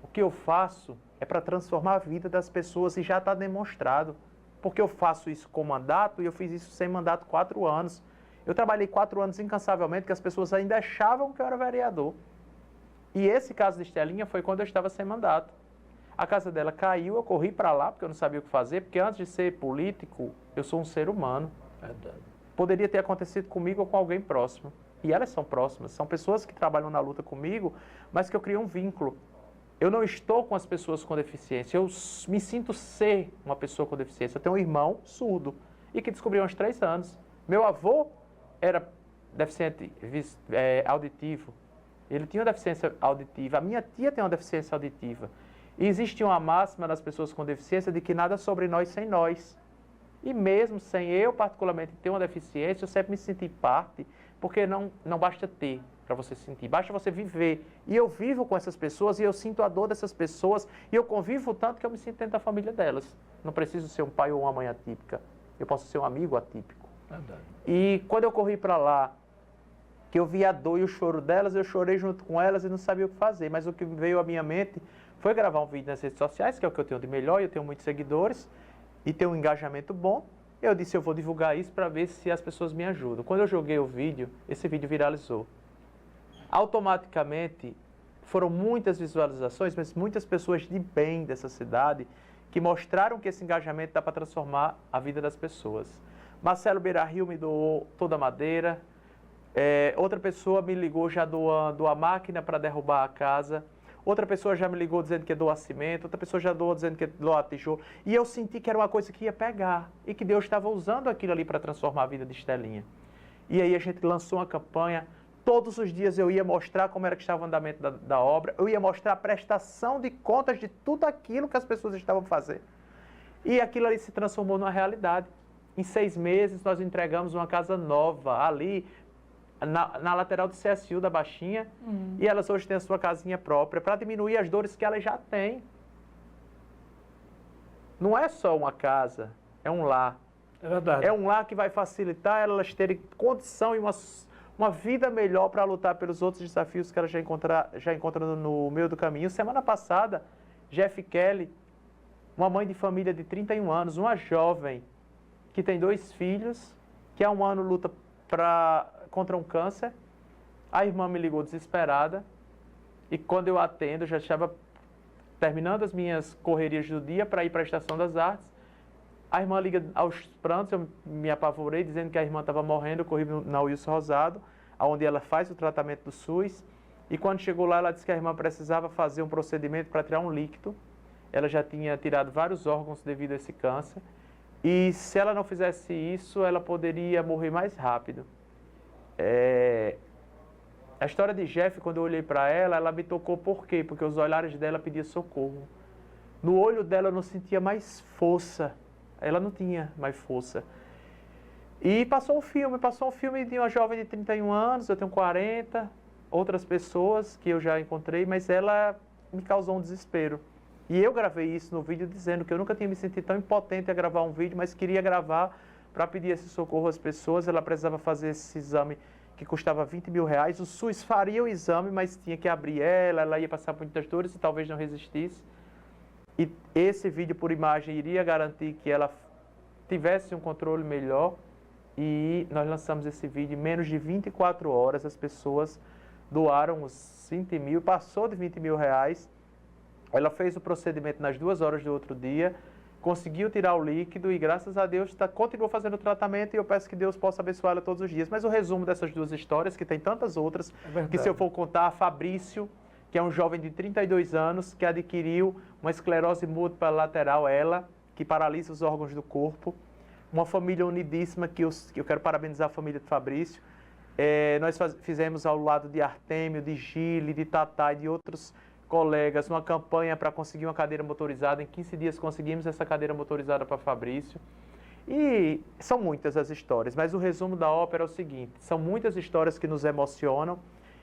O que eu faço é para transformar a vida das pessoas e já está demonstrado. Porque eu faço isso com mandato e eu fiz isso sem mandato 4 anos. Eu trabalhei 4 anos incansavelmente, porque as pessoas ainda achavam que eu era vereador. E esse caso de Estelinha foi quando eu estava sem mandato. A casa dela caiu, eu corri para lá, porque eu não sabia o que fazer, porque antes de ser político, eu sou um ser humano. Verdade. Poderia ter acontecido comigo ou com alguém próximo. E elas são próximas, são pessoas que trabalham na luta comigo, mas que eu criei um vínculo. Eu não estou com as pessoas com deficiência, eu me sinto ser uma pessoa com deficiência. Eu tenho um irmão surdo e que descobriu aos 3 anos. Meu avô era deficiente auditivo. Ele tinha uma deficiência auditiva. A minha tia tem uma deficiência auditiva. E existe uma máxima das pessoas com deficiência de que nada sobre nós sem nós. E mesmo sem eu, particularmente, ter uma deficiência, eu sempre me senti parte, porque não basta ter para você sentir, basta você viver. E eu vivo com essas pessoas e eu sinto a dor dessas pessoas e eu convivo tanto que eu me sinto dentro da família delas. Não preciso ser um pai ou uma mãe atípica. Eu posso ser um amigo atípico. Verdade. E quando eu corri para lá, que eu vi a dor e o choro delas, eu chorei junto com elas e não sabia o que fazer. Mas o que veio à minha mente foi gravar um vídeo nas redes sociais, que é o que eu tenho de melhor, eu tenho muitos seguidores e tenho um engajamento bom. Eu disse, eu vou divulgar isso para ver se as pessoas me ajudam. Quando eu joguei o vídeo, esse vídeo viralizou. Automaticamente, foram muitas visualizações, mas muitas pessoas de bem dessa cidade que mostraram que esse engajamento dá para transformar a vida das pessoas. Marcelo Beira-Rio me doou toda a madeira. Outra pessoa me ligou já doando a máquina para derrubar a casa. Outra pessoa já me ligou dizendo que ia doar cimento. Outra pessoa já doou dizendo que ia doar tijolo. E eu senti que era uma coisa que ia pegar. E que Deus estava usando aquilo ali para transformar a vida de Estelinha. E aí a gente lançou uma campanha. Todos os dias eu ia mostrar como era que estava o andamento da obra. Eu ia mostrar a prestação de contas de tudo aquilo que as pessoas estavam fazendo. E aquilo ali se transformou numa realidade. Em 6 meses nós entregamos uma casa nova ali na lateral do CSU da Baixinha. E elas hoje têm a sua casinha própria para diminuir as dores que elas já têm. Não é só uma casa, é um lar. É verdade. É um lar que vai facilitar elas terem condição e uma vida melhor para lutar pelos outros desafios que elas já encontram no meio do caminho. Semana passada, Jeff Kelly, uma mãe de família de 31 anos, uma jovem que tem 2 filhos, que há um ano luta contra um câncer. A irmã me ligou desesperada e quando eu atendo, já estava terminando as minhas correrias do dia para ir para a Estação das Artes. A irmã liga aos prantos, eu me apavorei, dizendo que a irmã estava morrendo. Eu corri na Wilson Rosado, onde ela faz o tratamento do SUS. E quando chegou lá, ela disse que a irmã precisava fazer um procedimento para tirar um líquido. Ela já tinha tirado vários órgãos devido a esse câncer. E se ela não fizesse isso, ela poderia morrer mais rápido. A história de Jeff, quando eu olhei para ela me tocou. Por quê? Porque os olhares dela pediam socorro. No olho dela eu não sentia mais força. Ela não tinha mais força. E passou um filme de uma jovem de 31 anos, eu tenho 40, outras pessoas que eu já encontrei, mas ela me causou um desespero. E eu gravei isso no vídeo dizendo que eu nunca tinha me sentido tão impotente a gravar um vídeo, mas queria gravar para pedir esse socorro às pessoas. Ela precisava fazer esse exame que custava 20 mil reais. O SUS faria o exame, mas tinha que abrir ela ia passar por muitas dores e talvez não resistisse. E esse vídeo por imagem iria garantir que ela tivesse um controle melhor. E nós lançamos esse vídeo em menos de 24 horas. As pessoas doaram os 20 mil, passou de 20 mil reais. Ela fez o procedimento nas 2 horas do outro dia, conseguiu tirar o líquido e, graças a Deus, continuou fazendo o tratamento e eu peço que Deus possa abençoá-la todos os dias. Mas o resumo dessas 2 histórias, que tem tantas outras, que se eu for contar, Fabrício, que é um jovem de 32 anos, que adquiriu uma esclerose múltipla lateral, que paralisa os órgãos do corpo. Uma família unidíssima, que eu quero parabenizar a família de Fabrício. Nós fizemos ao lado de Artêmio, de Gile, de Tatá e de outros colegas, uma campanha para conseguir uma cadeira motorizada. Em 15 dias conseguimos essa cadeira motorizada para Fabrício. E são muitas as histórias, mas o resumo da ópera é o seguinte: são muitas histórias que nos emocionam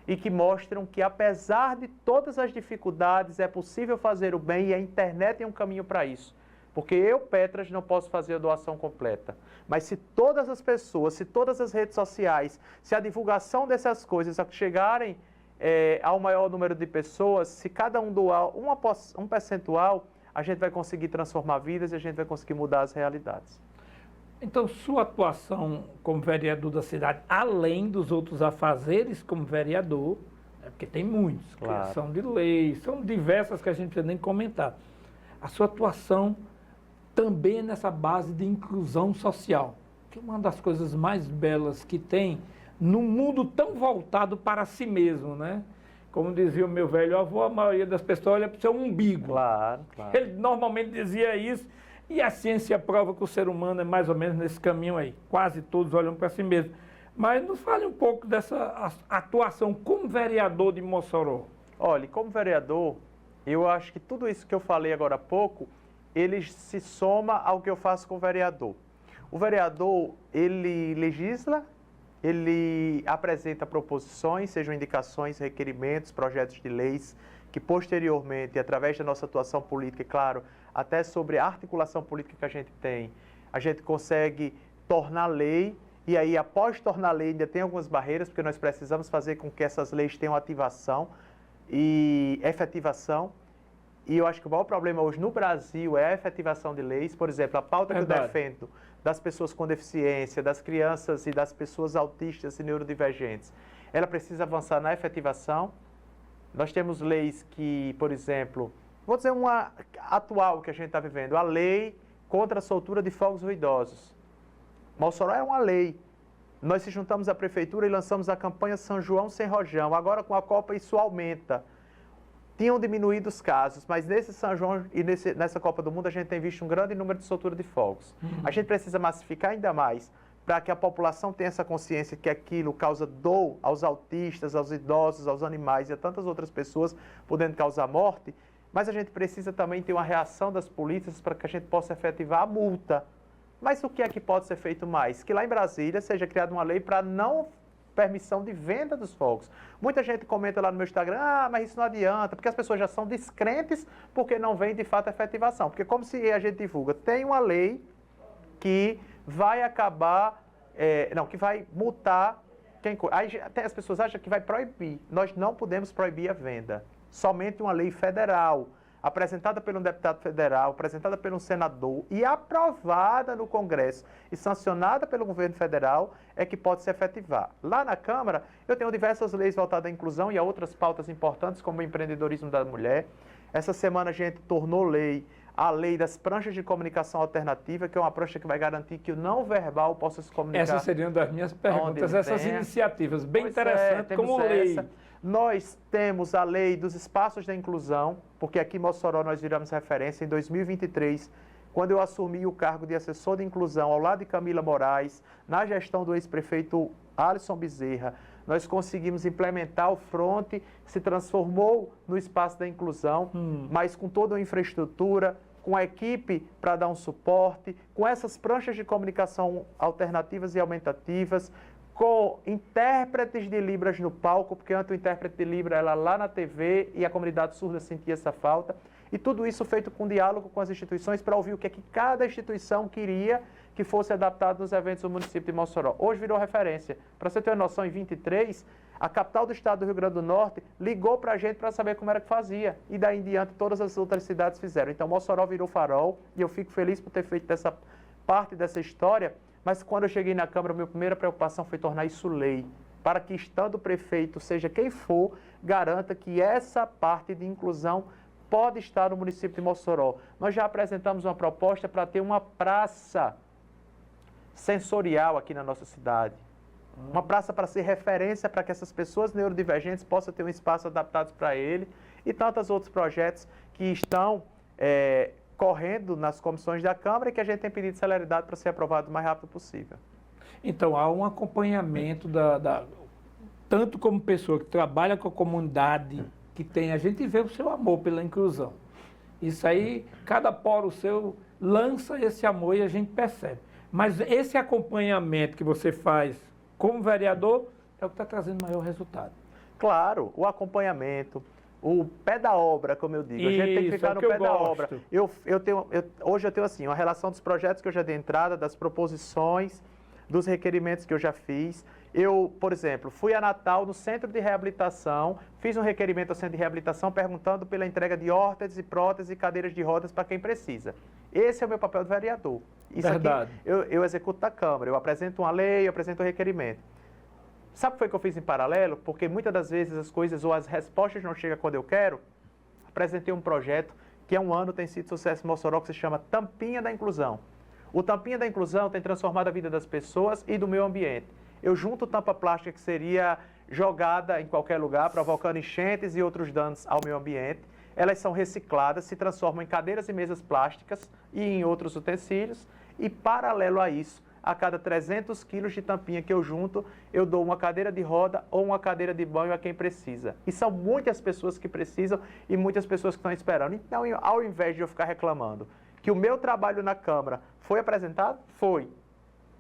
e que mostram que, apesar de todas as dificuldades, é possível fazer o bem e a internet é um caminho para isso. Porque eu, Petras, não posso fazer a doação completa. Mas se todas as pessoas, se todas as redes sociais, se a divulgação dessas coisas chegarem ao maior número de pessoas, se cada um doar um percentual, a gente vai conseguir transformar vidas e a gente vai conseguir mudar as realidades. Então, sua atuação como vereador da cidade, além dos outros afazeres como vereador, porque tem muitos, Claro. criação de leis, são diversas que a gente não precisa nem comentar. A sua atuação também é nessa base de inclusão social, que é uma das coisas mais belas que tem num mundo tão voltado para si mesmo, né? Como dizia o meu velho avô, a maioria das pessoas olha para o seu umbigo. Claro. Ele normalmente dizia isso, e a ciência prova que o ser humano é mais ou menos nesse caminho aí. Quase todos olham para si mesmo. Mas nos fale um pouco dessa atuação como vereador de Mossoró. Olha, como vereador, eu acho que tudo isso que eu falei agora há pouco, ele se soma ao que eu faço com o vereador. O vereador, ele legisla, ele apresenta proposições, sejam indicações, requerimentos, projetos de leis, que posteriormente, através da nossa atuação política, claro, até sobre a articulação política que a gente consegue tornar lei, e aí após tornar lei ainda tem algumas barreiras, porque nós precisamos fazer com que essas leis tenham ativação e efetivação. e eu acho que o maior problema hoje no Brasil é a efetivação de leis. Por exemplo, a pauta que eu defendo das pessoas com deficiência, das crianças e das pessoas autistas e neurodivergentes, ela precisa avançar na efetivação. Nós temos leis que, por exemplo, vou dizer uma atual que a gente está vivendo, a lei contra a soltura de fogos ruidosos. Mossoró é uma lei. Nós se juntamos à prefeitura e lançamos a campanha São João sem rojão. Agora com a Copa isso aumenta. Tinham diminuído os casos, mas nesse São João e nessa Copa do Mundo a gente tem visto um grande número de soltura de fogos. A gente precisa massificar ainda mais para que a população tenha essa consciência que aquilo causa dor aos autistas, aos idosos, aos animais e a tantas outras pessoas, podendo causar morte, mas a gente precisa também ter uma reação das polícias para que a gente possa efetivar a multa. Mas o que é que pode ser feito mais? Que lá em Brasília seja criada uma lei para não permissão de venda dos fogos. Muita gente comenta lá no meu Instagram, mas isso não adianta, porque as pessoas já são descrentes porque não vem de fato a efetivação. Porque como se a gente divulga, tem uma lei que vai acabar, que vai multar quem... Aí até as pessoas acham que vai proibir. Nós não podemos proibir a venda. Somente uma lei federal, apresentada por um deputado federal, apresentada por um senador e aprovada no Congresso e sancionada pelo governo federal, é que pode se efetivar. Lá na Câmara, eu tenho diversas leis voltadas à inclusão e a outras pautas importantes, como o empreendedorismo da mulher. Essa semana a gente tornou lei a lei das pranchas de comunicação alternativa, que é uma prancha que vai garantir que o não verbal possa se comunicar. Essa seria uma das minhas perguntas, essas iniciativas, bem interessantes, como lei. Nós temos a lei dos espaços da inclusão, porque aqui em Mossoró nós viramos referência em 2023, quando eu assumi o cargo de assessor de inclusão ao lado de Camila Moraes, na gestão do ex-prefeito Alisson Bezerra, nós conseguimos implementar o Fronte, se transformou no espaço da inclusão, mas com toda a infraestrutura, com a equipe para dar um suporte, com essas pranchas de comunicação alternativas e aumentativas, com intérpretes de Libras no palco, porque antes o intérprete de Libra era lá na TV e a comunidade surda sentia essa falta. E tudo isso feito com diálogo com as instituições para ouvir o que é que cada instituição queria que fosse adaptado nos eventos do município de Mossoró. Hoje virou referência. Para você ter uma noção, em 23, a capital do estado do Rio Grande do Norte ligou para a gente para saber como era que fazia. E daí em diante todas as outras cidades fizeram. Então Mossoró virou farol e eu fico feliz por ter feito dessa parte dessa história. Mas quando eu cheguei na Câmara, a minha primeira preocupação foi tornar isso lei, para que, estando o prefeito, seja quem for, garanta que essa parte de inclusão pode estar no município de Mossoró. Nós já apresentamos uma proposta para ter uma praça sensorial aqui na nossa cidade. Uma praça para ser referência para que essas pessoas neurodivergentes possam ter um espaço adaptado para ele e tantos outros projetos que estão correndo nas comissões da Câmara e que a gente tem pedido celeridade para ser aprovado o mais rápido possível. Então, há um acompanhamento tanto como pessoa que trabalha com a comunidade, que tem, a gente vê o seu amor pela inclusão. Isso aí, cada poro seu lança esse amor e a gente percebe. Mas esse acompanhamento que você faz como vereador é o que está trazendo maior resultado. Claro, o acompanhamento, o pé da obra, como eu digo. A gente tem que ficar no pé da obra. Hoje eu tenho assim, uma relação dos projetos que eu já dei entrada, das proposições, dos requerimentos que eu já fiz. Eu, por exemplo, fui a Natal no centro de reabilitação, fiz um requerimento ao centro de reabilitação perguntando pela entrega de órteses e próteses e cadeiras de rodas para quem precisa. Esse é o meu papel de vereador. Isso Verdade. Aqui eu executo da Câmara, eu apresento uma lei, eu apresento um requerimento. Sabe o que foi que eu fiz em paralelo? Porque muitas das vezes as coisas ou as respostas não chegam quando eu quero. Apresentei um projeto que há um ano tem sido sucesso em Mossoró, que se chama Tampinha da Inclusão. O Tampinha da Inclusão tem transformado a vida das pessoas e do meio ambiente. Eu junto tampa plástica que seria jogada em qualquer lugar, provocando enchentes e outros danos ao meio ambiente. Elas são recicladas, se transformam em cadeiras e mesas plásticas e em outros utensílios. E paralelo a isso, a cada 300 quilos de tampinha que eu junto, eu dou uma cadeira de roda ou uma cadeira de banho a quem precisa. E são muitas pessoas que precisam e muitas pessoas que estão esperando. Então, ao invés de eu ficar reclamando que o meu trabalho na Câmara foi apresentado, foi.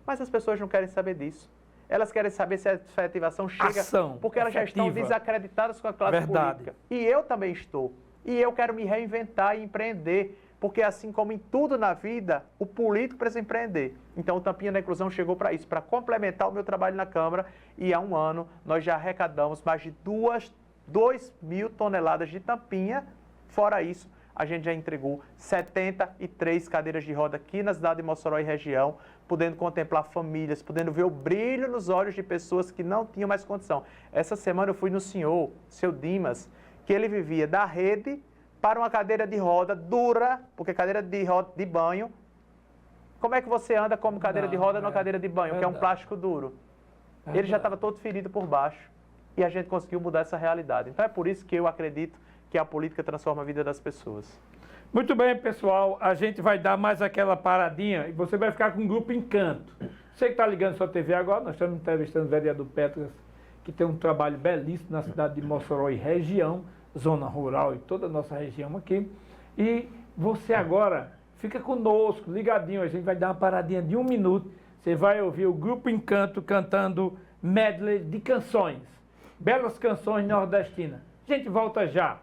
Mas as pessoas não querem saber disso. Elas querem saber se a efetivação chega, porque elas já estão desacreditadas com a classe política. E eu também estou. E eu quero me reinventar e empreender. Porque assim como em tudo na vida, o político precisa empreender. Então o Tampinha da Inclusão chegou para isso, para complementar o meu trabalho na Câmara. E há um ano nós já arrecadamos mais de 2.000 toneladas de tampinha. Fora isso, a gente já entregou 73 cadeiras de roda aqui na cidade de Mossoró e região, podendo contemplar famílias, podendo ver o brilho nos olhos de pessoas que não tinham mais condição. Essa semana eu fui no senhor, seu Dimas, que ele vivia da rede para uma cadeira de roda dura, porque cadeira de roda de banho, como é que você anda como cadeira de roda numa cadeira de banho, que é um plástico duro? Ele já estava todo ferido por baixo e a gente conseguiu mudar essa realidade. Então é por isso que eu acredito que a política transforma a vida das pessoas. Muito bem, pessoal, a gente vai dar mais aquela paradinha e você vai ficar com o Grupo Encanto. Você que está ligando sua TV agora, nós estamos entrevistando o vereador Petras, que tem um trabalho belíssimo na cidade de Mossoró e região, zona rural e toda a nossa região aqui. E você agora fica conosco, ligadinho, a gente vai dar uma paradinha de 1 minuto. Você vai ouvir o Grupo Encanto cantando medley de canções, belas canções nordestinas. A gente volta já.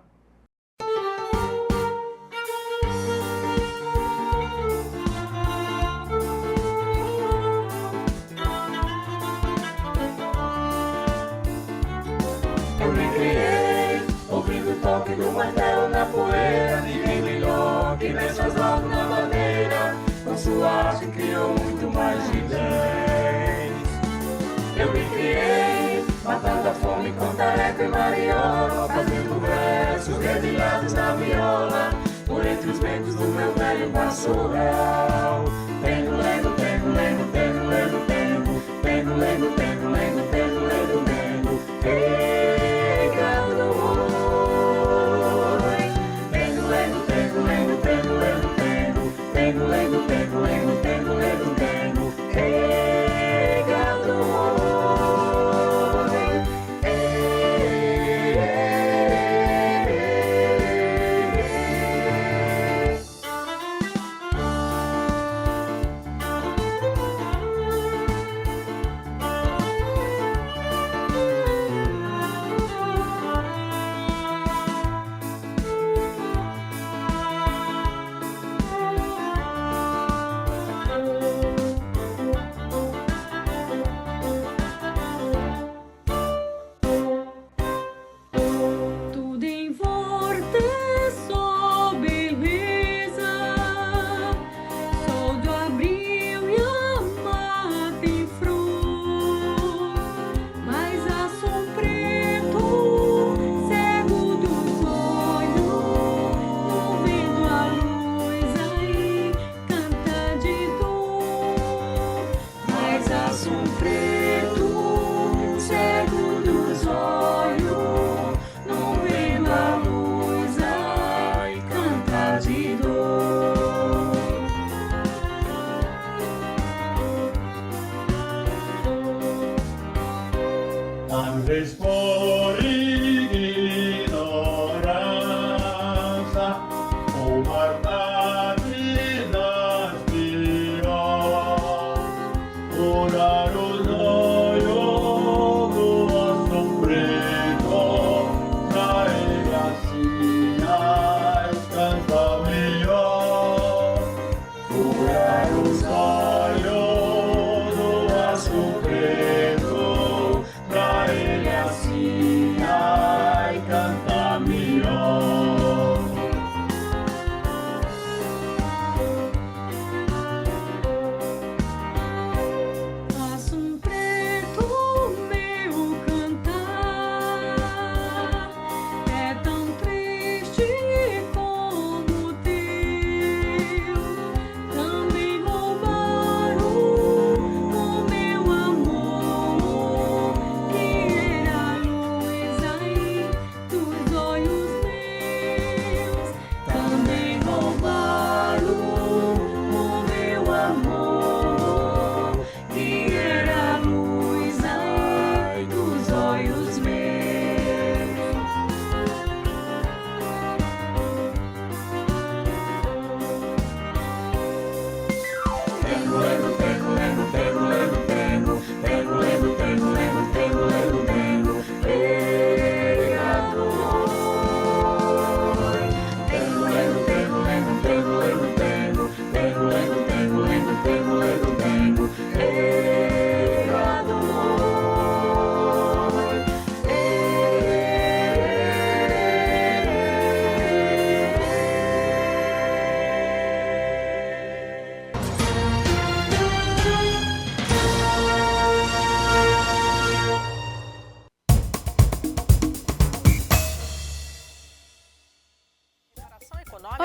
Eu me criei, ouvindo o toque do martelo na poeira. Ninguém melhor que nessas logo na madeira. Com sua arte criou muito mais de 10. Eu me criei, matando a fome com tareca e mariola, fazendo versos dedilhados na viola, por entre os ventos do meu velho vassoural. Tengo, lendo, tengo, lendo, tengo, lendo, tengo, tengo, lendo, tengo, lendo, tengo, lendo, lendo. Ei, gado do boi. Tengo, lendo, tengo, lendo, tengo, lendo, tengo, tengo, lendo, tengo, lendo, tengo, lendo, tengo. Ei, gado do boi. Tudo em volta é só beleza, sol do abril e a mata em flor, mas a som preto, cego dos olhos, não vendo a luz aí, canta de dor, mas a som preto, cego dos olhos, não vendo a luz, ai, canta de dor. Talvez por ignorância ou maldade das pior, orar os olhos do osso preto, pra ele assim as canta melhor. Orar os olhos do osso preto, pra ele assim ai canta melhor. Faço um preto meu cantar, é tão triste como o teu. Também roubaram o meu amor, que era luz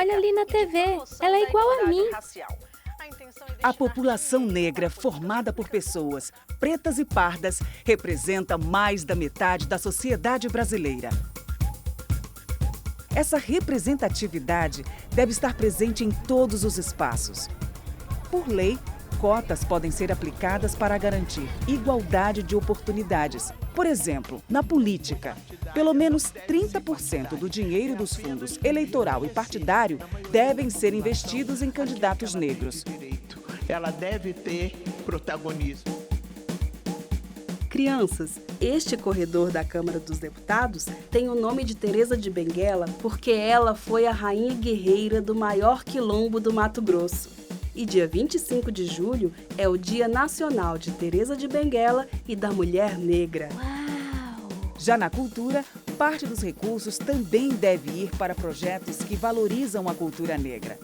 Olha ali na TV, ela é igual a mim. A população negra, formada por pessoas pretas e pardas, representa mais da metade da sociedade brasileira. Essa representatividade deve estar presente em todos os espaços. Por lei, cotas podem ser aplicadas para garantir igualdade de oportunidades. Por exemplo, na política, pelo menos 30% do dinheiro dos fundos eleitoral e partidário devem ser investidos em candidatos negros. Ela deve ter protagonismo. Crianças, este corredor da Câmara dos Deputados tem o nome de Teresa de Benguela porque ela foi a rainha guerreira do maior quilombo do Mato Grosso. E dia 25 de julho é o Dia Nacional de Teresa de Benguela e da Mulher Negra. Uau! Já na cultura, parte dos recursos também deve ir para projetos que valorizam a cultura negra.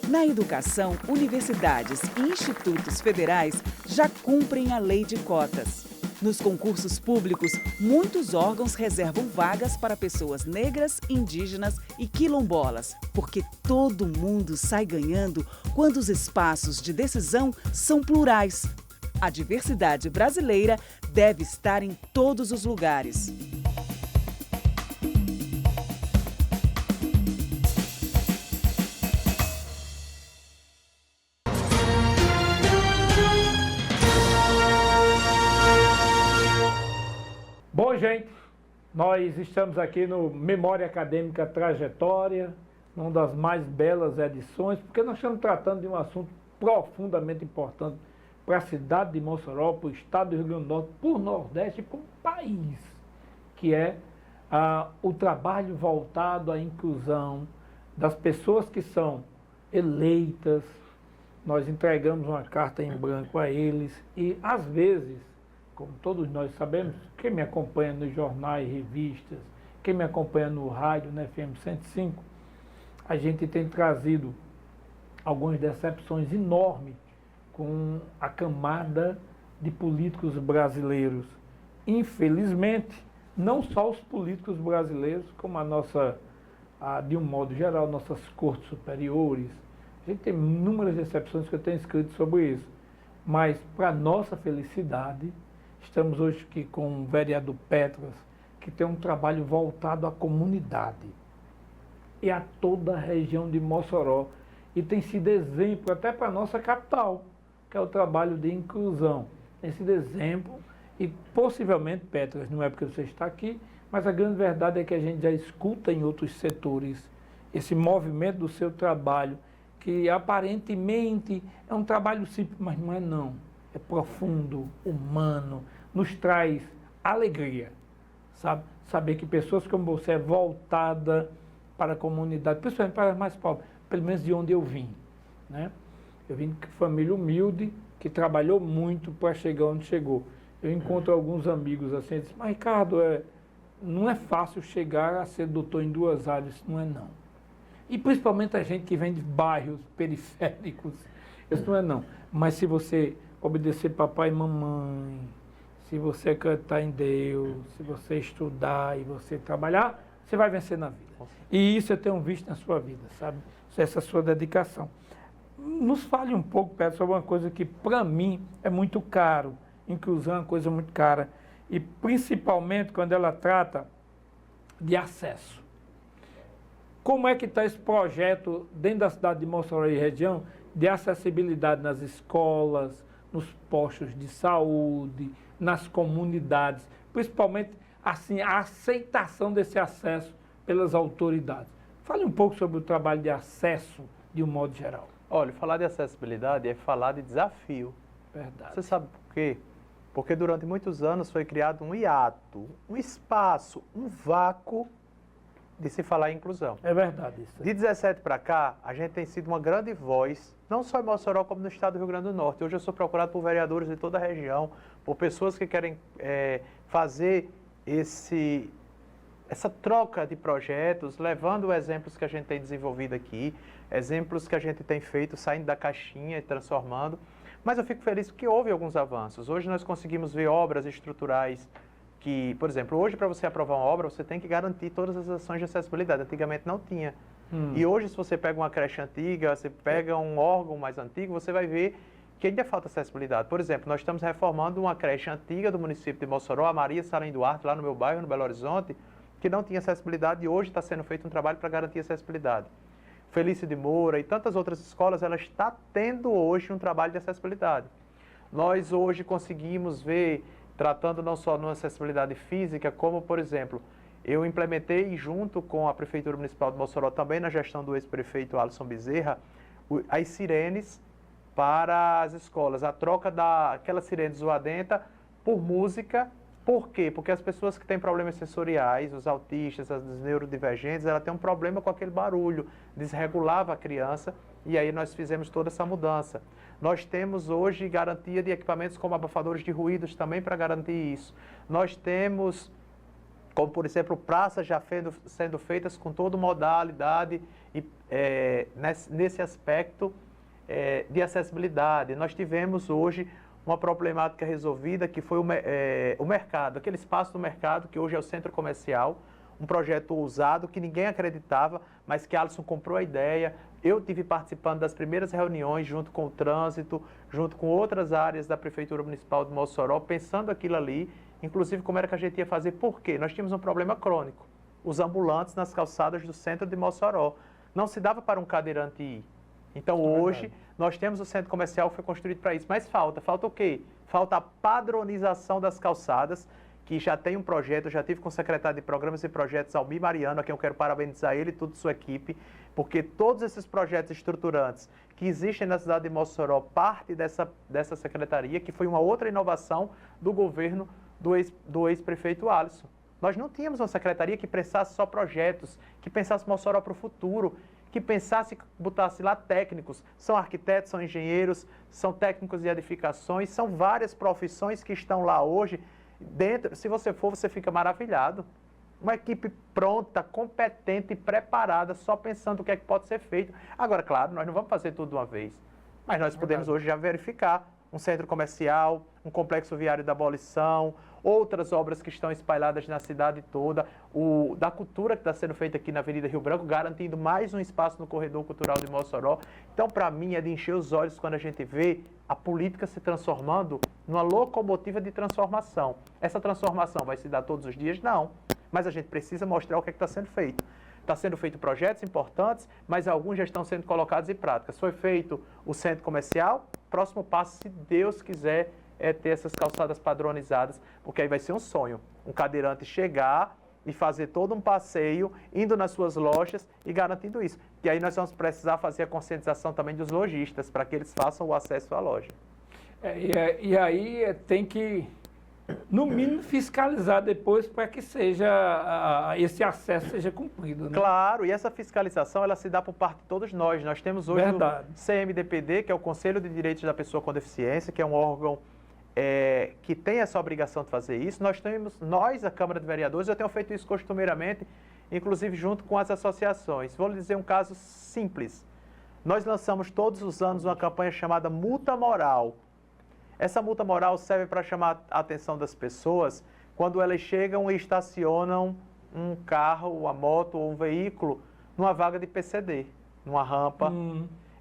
Na educação, universidades e institutos federais já cumprem a lei de cotas. Nos concursos públicos, muitos órgãos reservam vagas para pessoas negras, indígenas e quilombolas, porque todo mundo sai ganhando quando os espaços de decisão são plurais. A diversidade brasileira deve estar em todos os lugares. Bom, gente, nós estamos aqui no Memória Acadêmica Trajetória, uma das mais belas edições, porque nós estamos tratando de um assunto profundamente importante para a cidade de Mossoró, para o estado do Rio Grande do Norte, para o Nordeste e para o país, que é o trabalho voltado à inclusão das pessoas que são eleitas. Nós entregamos uma carta em branco a eles e, às vezes, como todos nós sabemos, quem me acompanha nos jornais, revistas, quem me acompanha no rádio, na FM 105, a gente tem trazido algumas decepções enormes com a camada de políticos brasileiros. Infelizmente, não só os políticos brasileiros, como de um modo geral, nossas cortes superiores. A gente tem inúmeras decepções que eu tenho escrito sobre isso. Mas, para nossa felicidade, estamos hoje aqui com o vereador Petras, que tem um trabalho voltado à comunidade e a toda a região de Mossoró. E tem sido exemplo até para a nossa capital, que é o trabalho de inclusão. Tem sido exemplo e possivelmente, Petras, não é porque você está aqui, mas a grande verdade é que a gente já escuta em outros setores esse movimento do seu trabalho, que aparentemente é um trabalho simples, mas não é não. É profundo, humano, nos traz alegria, sabe? Saber que pessoas como você é voltada para a comunidade, principalmente para as mais pobres, pelo menos de onde eu vim, né? Eu vim de família humilde, que trabalhou muito para chegar onde chegou. Eu encontro alguns amigos assim, e dizem, mas Ricardo, não é fácil chegar a ser doutor em 2 áreas, não é não. E principalmente a gente que vem de bairros periféricos, isso não é não. Mas se você obedecer papai e mamãe, se você acreditar em Deus, se você estudar e você trabalhar, você vai vencer na vida. E isso eu tenho visto na sua vida, sabe? Essa sua dedicação. Nos fale um pouco, Pedro, sobre uma coisa que para mim é muito caro. Inclusão é uma coisa muito cara. E principalmente quando ela trata de acesso. Como é que está esse projeto dentro da cidade de Mossoró e região de acessibilidade nas escolas, nos postos de saúde, nas comunidades, principalmente assim, a aceitação desse acesso pelas autoridades? Fale um pouco sobre o trabalho de acesso de um modo geral. Olha, falar de acessibilidade é falar de desafio. Verdade. Você sabe por quê? Porque durante muitos anos foi criado um hiato, um espaço, um vácuo de se falar em inclusão. É verdade isso. De 17 para cá, a gente tem sido uma grande voz, não só em Mossoró, como no estado do Rio Grande do Norte. Hoje eu sou procurado por vereadores de toda a região, por pessoas que querem fazer essa troca de projetos, levando exemplos que a gente tem desenvolvido aqui, exemplos que a gente tem feito, saindo da caixinha e transformando. Mas eu fico feliz porque houve alguns avanços. Hoje nós conseguimos ver obras estruturais que, por exemplo, hoje para você aprovar uma obra, você tem que garantir todas as ações de acessibilidade. Antigamente não tinha. E hoje, se você pega uma creche antiga, você pega um órgão mais antigo, você vai ver que ainda falta acessibilidade. Por exemplo, nós estamos reformando uma creche antiga do município de Mossoró, a Maria Salem Duarte, lá no meu bairro, no Belo Horizonte, que não tinha acessibilidade e hoje está sendo feito um trabalho para garantir acessibilidade. Felício de Moura e tantas outras escolas, ela está tendo hoje um trabalho de acessibilidade. Nós hoje conseguimos ver, tratando não só na acessibilidade física, como, por exemplo, eu implementei junto com a Prefeitura Municipal de Mossoró, também na gestão do ex-prefeito Alisson Bezerra, as sirenes para as escolas, a troca daquelas sirenes zoadenta por música. Por quê? Porque as pessoas que têm problemas sensoriais, os autistas, as neurodivergentes, ela tem um problema com aquele barulho, desregulava a criança, e aí nós fizemos toda essa mudança. Nós temos hoje garantia de equipamentos como abafadores de ruídos também para garantir isso. Nós temos, como por exemplo, praças já sendo feitas com toda modalidade e, nesse aspecto de acessibilidade. Nós tivemos hoje uma problemática resolvida que foi o mercado, aquele espaço do mercado que hoje é o centro comercial, um projeto ousado que ninguém acreditava, mas que Alisson comprou a ideia. Eu tive participando das primeiras reuniões junto com o trânsito, junto com outras áreas da Prefeitura Municipal de Mossoró, pensando aquilo ali, inclusive como era que a gente ia fazer. Por quê? Nós tínhamos um problema crônico. Os ambulantes nas calçadas do centro de Mossoró. Não se dava para um cadeirante ir. Então, hoje, nós temos o centro comercial que foi construído para isso. Mas falta o quê? Falta a padronização das calçadas, que já tem um projeto, já tive com o secretário de Programas e Projetos, Almir Mariano, a quem eu quero parabenizar ele e toda a sua equipe, porque todos esses projetos estruturantes que existem na cidade de Mossoró, parte dessa secretaria, que foi uma outra inovação do governo do ex-prefeito Alisson. Nós não tínhamos uma secretaria que pensasse só projetos, que pensasse Mossoró para o futuro, que pensasse, botasse lá técnicos, são arquitetos, são engenheiros, são técnicos de edificações, são várias profissões que estão lá hoje. Dentro, se você for, você fica maravilhado. Uma equipe pronta, competente e preparada, só pensando o que é que pode ser feito. Agora, claro, nós não vamos fazer tudo de uma vez, mas nós podemos hoje já verificar um centro comercial, um complexo viário da abolição, outras obras que estão espalhadas na cidade toda, da cultura que está sendo feita aqui na Avenida Rio Branco, garantindo mais um espaço no Corredor Cultural de Mossoró. Então, para mim, é de encher os olhos quando a gente vê a política se transformando numa locomotiva de transformação. Essa transformação vai se dar todos os dias? Não. Mas a gente precisa mostrar o que é que está sendo feito. Está sendo feito projetos importantes, mas alguns já estão sendo colocados em prática. Foi feito o centro comercial, próximo passo, se Deus quiser, é ter essas calçadas padronizadas, porque aí vai ser um sonho. Um cadeirante chegar e fazer todo um passeio, indo nas suas lojas e garantindo isso. E aí nós vamos precisar fazer a conscientização também dos lojistas, para que eles façam o acesso à loja. E aí tem que, no mínimo, fiscalizar depois para que esse acesso seja cumprido. Né? Claro, e essa fiscalização ela se dá por parte de todos nós. Nós temos hoje o CMDPD, que é o Conselho de Direitos da Pessoa com Deficiência, que é um órgão que tem essa obrigação de fazer isso. Nós, a Câmara de Vereadores, eu tenho feito isso costumeiramente, inclusive junto com as associações. Vou lhe dizer um caso simples. Nós lançamos todos os anos uma campanha chamada Multa Moral. Essa multa moral serve para chamar a atenção das pessoas quando elas chegam e estacionam um carro, uma moto ou um veículo numa vaga de PCD, numa rampa.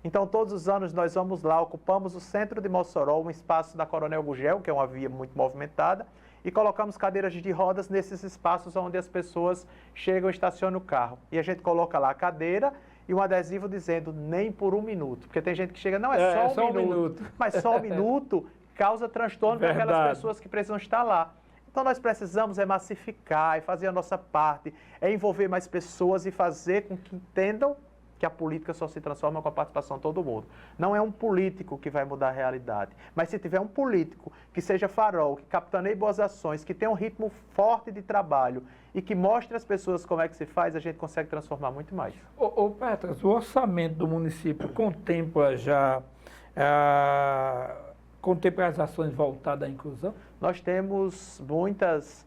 Então, todos os anos nós vamos lá, ocupamos o centro de Mossoró, um espaço da Coronel Gugel, que é uma via muito movimentada, e colocamos cadeiras de rodas nesses espaços onde as pessoas chegam e estacionam o carro. E a gente coloca lá a cadeira e um adesivo dizendo nem por um minuto. Porque tem gente que chega, não, é só um minuto. Mas só um minuto causa transtorno para aquelas pessoas que precisam estar lá. Então, nós precisamos massificar e fazer a nossa parte, envolver mais pessoas e fazer com que entendam que a política só se transforma com a participação de todo mundo. Não é um político que vai mudar a realidade, mas se tiver um político que seja farol, que capitaneie boas ações, que tenha um ritmo forte de trabalho e que mostre às pessoas como é que se faz, a gente consegue transformar muito mais. Petras, o orçamento do município contempla já as ações voltadas à inclusão? Nós temos muitas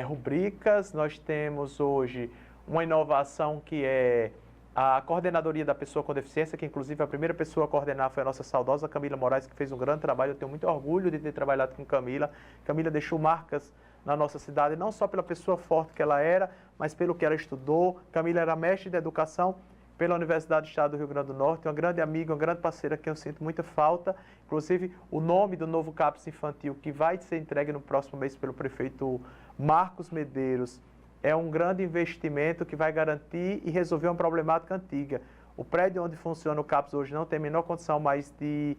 rubricas, nós temos hoje uma inovação que é a coordenadoria da pessoa com deficiência, que inclusive a primeira pessoa a coordenar foi a nossa saudosa Camila Moraes, que fez um grande trabalho. Eu tenho muito orgulho de ter trabalhado com Camila. Camila deixou marcas na nossa cidade, não só pela pessoa forte que ela era, mas pelo que ela estudou. Camila era mestre de educação pela Universidade do Estado do Rio Grande do Norte, uma grande amiga, uma grande parceira que eu sinto muita falta. Inclusive, o nome do novo CAPS infantil, que vai ser entregue no próximo mês pelo prefeito Marcos Medeiros, é um grande investimento que vai garantir e resolver uma problemática antiga. O prédio onde funciona o CAPS hoje não tem a menor condição mais de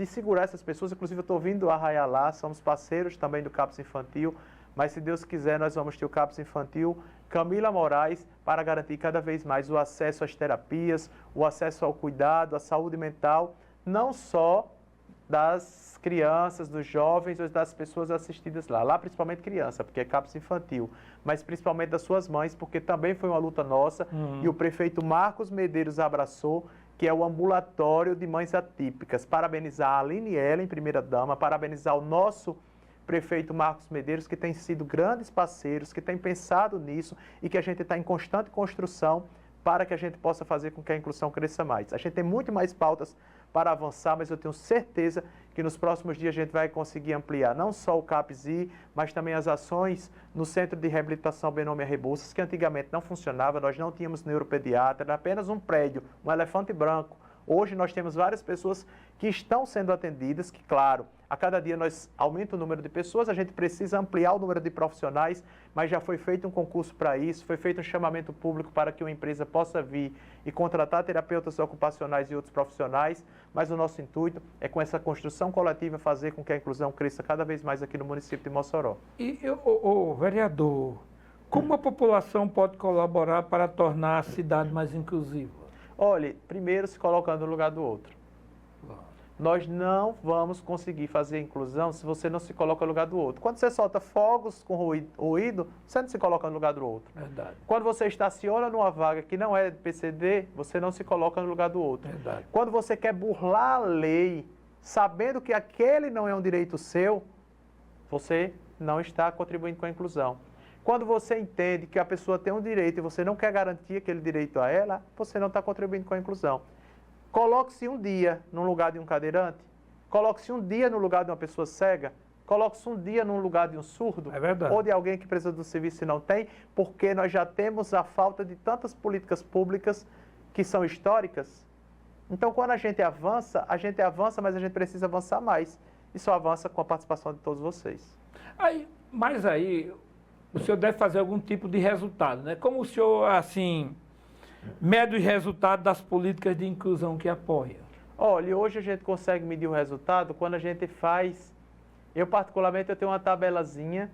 segurar essas pessoas. Inclusive, eu estou vindo arraiar lá, somos parceiros também do CAPS infantil, mas se Deus quiser, nós vamos ter o CAPS infantil Camila Moraes para garantir cada vez mais o acesso às terapias, o acesso ao cuidado, à saúde mental, não só das crianças, dos jovens ou das pessoas assistidas lá principalmente criança, porque é CAPS infantil, mas principalmente das suas mães, porque também foi uma luta nossa e o prefeito Marcos Medeiros abraçou, que é o ambulatório de mães atípicas. Parabenizar a Aline Ellen, primeira-dama, parabenizar o nosso prefeito Marcos Medeiros, que tem sido grandes parceiros, que tem pensado nisso e que a gente está em constante construção para que a gente possa fazer com que a inclusão cresça mais. A gente tem muito mais pautas para avançar, mas eu tenho certeza que nos próximos dias a gente vai conseguir ampliar não só o CAPS-I, mas também as ações no Centro de Reabilitação Benômia Rebouças, que antigamente não funcionava, nós não tínhamos neuropediatra, era apenas um prédio, um elefante branco. Hoje nós temos várias pessoas que estão sendo atendidas, que claro, a cada dia nós aumenta o número de pessoas, a gente precisa ampliar o número de profissionais, mas já foi feito um concurso para isso, foi feito um chamamento público para que uma empresa possa vir e contratar terapeutas ocupacionais e outros profissionais, mas o nosso intuito é com essa construção coletiva fazer com que a inclusão cresça cada vez mais aqui no município de Mossoró. E, vereador, como a população pode colaborar para tornar a cidade mais inclusiva? Olhe, primeiro se colocando no lugar do outro. Nós não vamos conseguir fazer a inclusão se você não se coloca no lugar do outro. Quando você solta fogos com ruído, você não se coloca no lugar do outro. Verdade. Quando você estaciona numa vaga que não é de PCD, você não se coloca no lugar do outro. Verdade. Quando você quer burlar a lei, sabendo que aquele não é um direito seu, você não está contribuindo com a inclusão. Quando você entende que a pessoa tem um direito e você não quer garantir aquele direito a ela, você não está contribuindo com a inclusão. Coloque-se um dia no lugar de um cadeirante, coloque-se um dia no lugar de uma pessoa cega, coloque-se um dia no lugar de um surdo, ou de alguém que precisa do serviço e não tem, porque nós já temos a falta de tantas políticas públicas que são históricas. Então, quando a gente avança, mas a gente precisa avançar mais. E só avança com a participação de todos vocês. Mas aí, o senhor deve fazer algum tipo de resultado, né? Como o senhor, assim, mede os resultados das políticas de inclusão que apoia? Olha, hoje a gente consegue medir o resultado quando a gente faz... Eu, particularmente, eu tenho uma tabelazinha,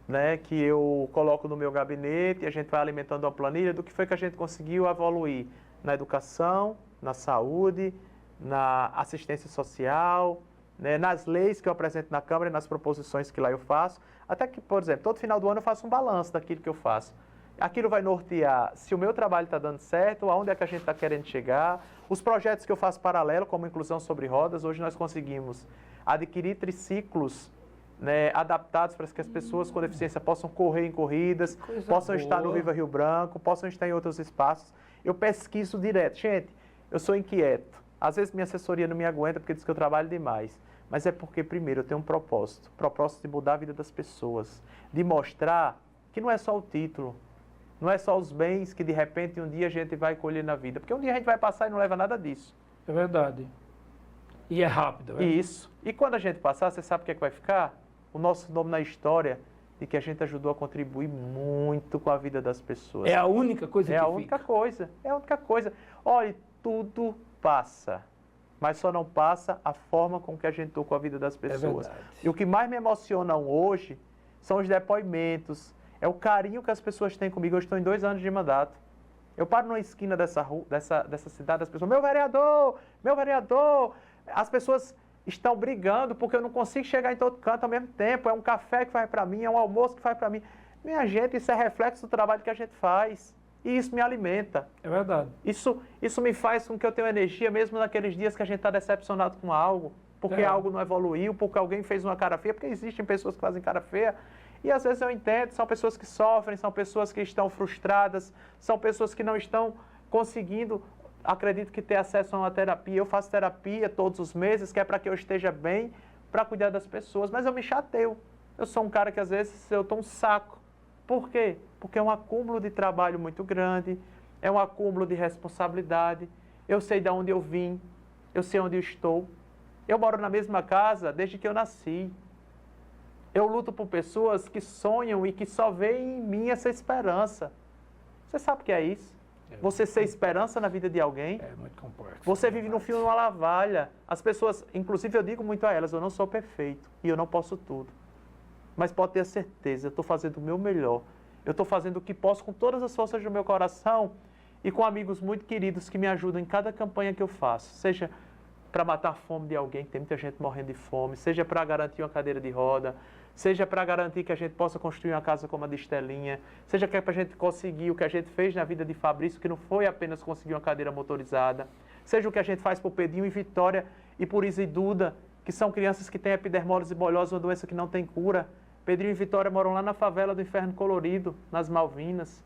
né, que eu coloco no meu gabinete, e a gente vai alimentando uma planilha do que foi que a gente conseguiu evoluir na educação, na saúde, na assistência social, né, nas leis que eu apresento na Câmara e nas proposições que lá eu faço. Até que, por exemplo, todo final do ano eu faço um balanço daquilo que eu faço. Aquilo vai nortear se o meu trabalho está dando certo, aonde é que a gente está querendo chegar. Os projetos que eu faço paralelo, como Inclusão sobre Rodas, hoje nós conseguimos adquirir triciclos, né, adaptados para que as pessoas com deficiência possam correr em corridas, possam estar no Viva Rio Branco, possam estar em outros espaços. Eu pesquiso direto. Gente, eu sou inquieto. Às vezes minha assessoria não me aguenta porque diz que eu trabalho demais. Mas é porque, primeiro, eu tenho um propósito de mudar a vida das pessoas, de mostrar que não é só o título, não é só os bens que, de repente, um dia a gente vai colher na vida. Porque um dia a gente vai passar e não leva nada disso. É verdade. E é rápido, né? Isso. E quando a gente passar, você sabe o que é que vai ficar? O nosso nome na história de que a gente ajudou a contribuir muito com a vida das pessoas. É a única coisa que fica. É a única coisa. É a única coisa. Olha, tudo passa. Mas só não passa a forma com que a gente tocou a vida das pessoas. É verdade. E o que mais me emociona hoje são os depoimentos, é o carinho que as pessoas têm comigo. Eu estou em 2 anos de mandato. Eu paro numa esquina dessa rua, dessa cidade, as pessoas, meu vereador, as pessoas estão brigando porque eu não consigo chegar em todo canto ao mesmo tempo. É um café que faz para mim, é um almoço que faz para mim. Minha gente, isso é reflexo do trabalho que a gente faz. E isso me alimenta. É verdade. Isso me faz com que eu tenha energia mesmo naqueles dias que a gente está decepcionado com algo, porque algo não evoluiu, porque alguém fez uma cara feia, porque existem pessoas que fazem cara feia. E às vezes eu entendo, são pessoas que sofrem, são pessoas que estão frustradas, são pessoas que não estão conseguindo, acredito que ter acesso a uma terapia. Eu faço terapia todos os meses, que é para que eu esteja bem, para cuidar das pessoas, mas eu me chateio. Eu sou um cara que às vezes eu estou um saco. Por quê? Porque é um acúmulo de trabalho muito grande, é um acúmulo de responsabilidade. Eu sei de onde eu vim, eu sei onde eu estou. Eu moro na mesma casa desde que eu nasci. Eu luto por pessoas que sonham e que só veem em mim essa esperança. Você sabe o que é isso? Você ser esperança na vida de alguém? É muito complexo. Você vive no fio de uma navalha. As pessoas, inclusive eu digo muito a elas, eu não sou perfeito e eu não posso tudo. Mas pode ter certeza, eu estou fazendo o meu melhor. Eu estou fazendo o que posso com todas as forças do meu coração e com amigos muito queridos que me ajudam em cada campanha que eu faço. Seja para matar a fome de alguém, que tem muita gente morrendo de fome, seja para garantir uma cadeira de roda, seja para garantir que a gente possa construir uma casa como a de Estelinha, seja para a gente conseguir o que a gente fez na vida de Fabrício, que não foi apenas conseguir uma cadeira motorizada, seja o que a gente faz por Pedrinho e Vitória e por Isa e Duda, que são crianças que têm epidermólise bolhosa, uma doença que não tem cura. Pedrinho e Vitória moram lá na favela do Inferno Colorido, nas Malvinas.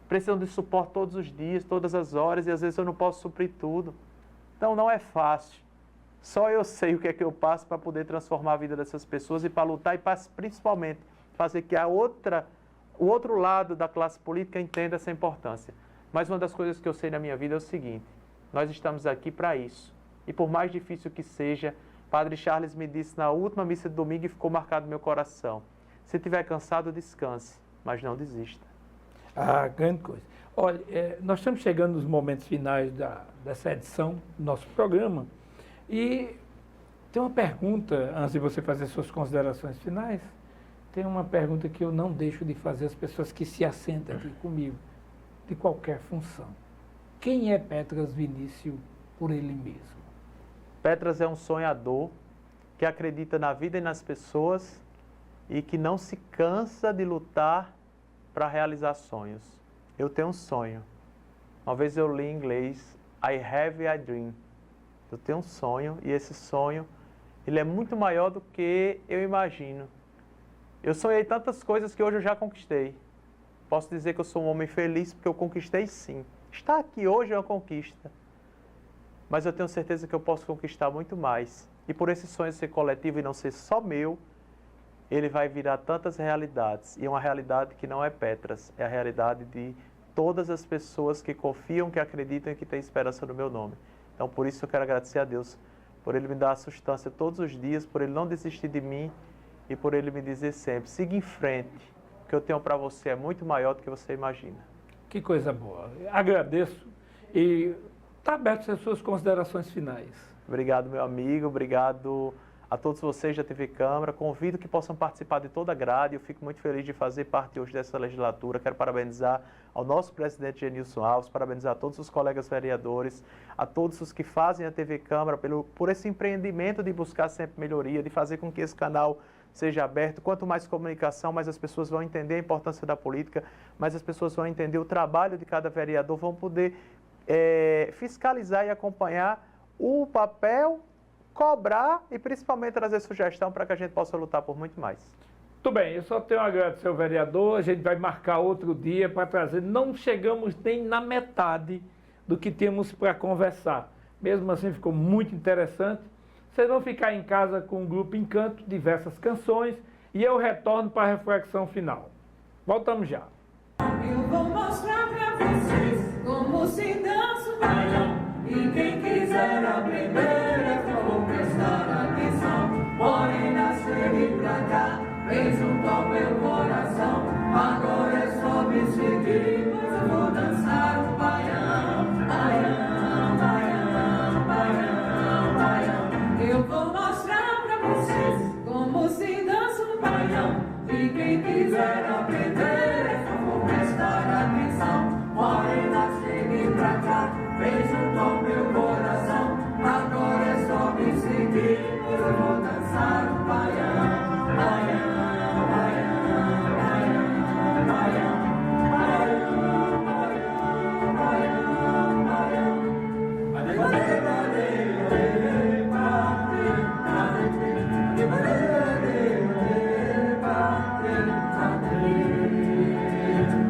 Precisam de suporte todos os dias, todas as horas, e às vezes eu não posso suprir tudo. Então não é fácil. Só eu sei o que é que eu passo para poder transformar a vida dessas pessoas e para lutar e para, principalmente, fazer que o outro lado da classe política entenda essa importância. Mas uma das coisas que eu sei na minha vida é o seguinte: nós estamos aqui para isso. E por mais difícil que seja, Padre Charles me disse na última missa de domingo e ficou marcado no meu coração: se estiver cansado, descanse, mas não desista. Ah, grande coisa. Olha, nós estamos chegando nos momentos finais dessa edição do nosso programa e tem uma pergunta, antes de você fazer suas considerações finais, tem uma pergunta que eu não deixo de fazer às pessoas que se assentam aqui comigo, de qualquer função. Quem é Petras Vinícius por ele mesmo? Petras é um sonhador que acredita na vida e nas pessoas e que não se cansa de lutar para realizar sonhos. Eu tenho um sonho. Uma vez eu li em inglês, I have a dream. Eu tenho um sonho e esse sonho, ele é muito maior do que eu imagino. Eu sonhei tantas coisas que hoje eu já conquistei. Posso dizer que eu sou um homem feliz porque eu conquistei sim. Estar aqui hoje é uma conquista. Mas eu tenho certeza que eu posso conquistar muito mais. E por esse sonho ser coletivo e não ser só meu, ele vai virar tantas realidades. E uma realidade que não é Petras, é a realidade de todas as pessoas que confiam, que acreditam e que têm esperança no meu nome. Então, por isso eu quero agradecer a Deus, por Ele me dar a sustância todos os dias, por Ele não desistir de mim e por Ele me dizer sempre: siga em frente, o que eu tenho para você é muito maior do que você imagina. Que coisa boa. Agradeço e está aberto as suas considerações finais. Obrigado, meu amigo, obrigado a todos vocês da TV Câmara. Convido que possam participar de toda a grade. Eu fico muito feliz de fazer parte hoje dessa legislatura. Quero parabenizar ao nosso presidente Genilson Alves, parabenizar a todos os colegas vereadores, a todos os que fazem a TV Câmara por esse empreendimento de buscar sempre melhoria, de fazer com que esse canal seja aberto. Quanto mais comunicação, mais as pessoas vão entender a importância da política, mais as pessoas vão entender o trabalho de cada vereador, vão poder fiscalizar e acompanhar o papel, cobrar e principalmente trazer sugestão para que a gente possa lutar por muito mais. Muito bem, eu só tenho a agradecer ao vereador, a gente vai marcar outro dia para trazer, não chegamos nem na metade do que temos para conversar. Mesmo assim ficou muito interessante. Vocês vão ficar em casa com o Grupo Encanto, diversas canções, e eu retorno para a reflexão final. Voltamos já. Eu vou mostrar pra vocês como se dança o baião. E quem quiser aprender é como prestar atenção. Morena, chegue pra cá, fez um tom meu coração. Agora é só me seguir, pois eu vou dançar o baião. Baião, baião, baião, baião. Eu vou mostrar pra vocês como se dança o baião. E quem quiser aprender é como prestar atenção. Morena, chegue pra cá, fez um tom meu coração. Agora é só me seguir, pois eu vou dançar o baião. Baião, baião, baião, baião. Baião, baião, baião, baião.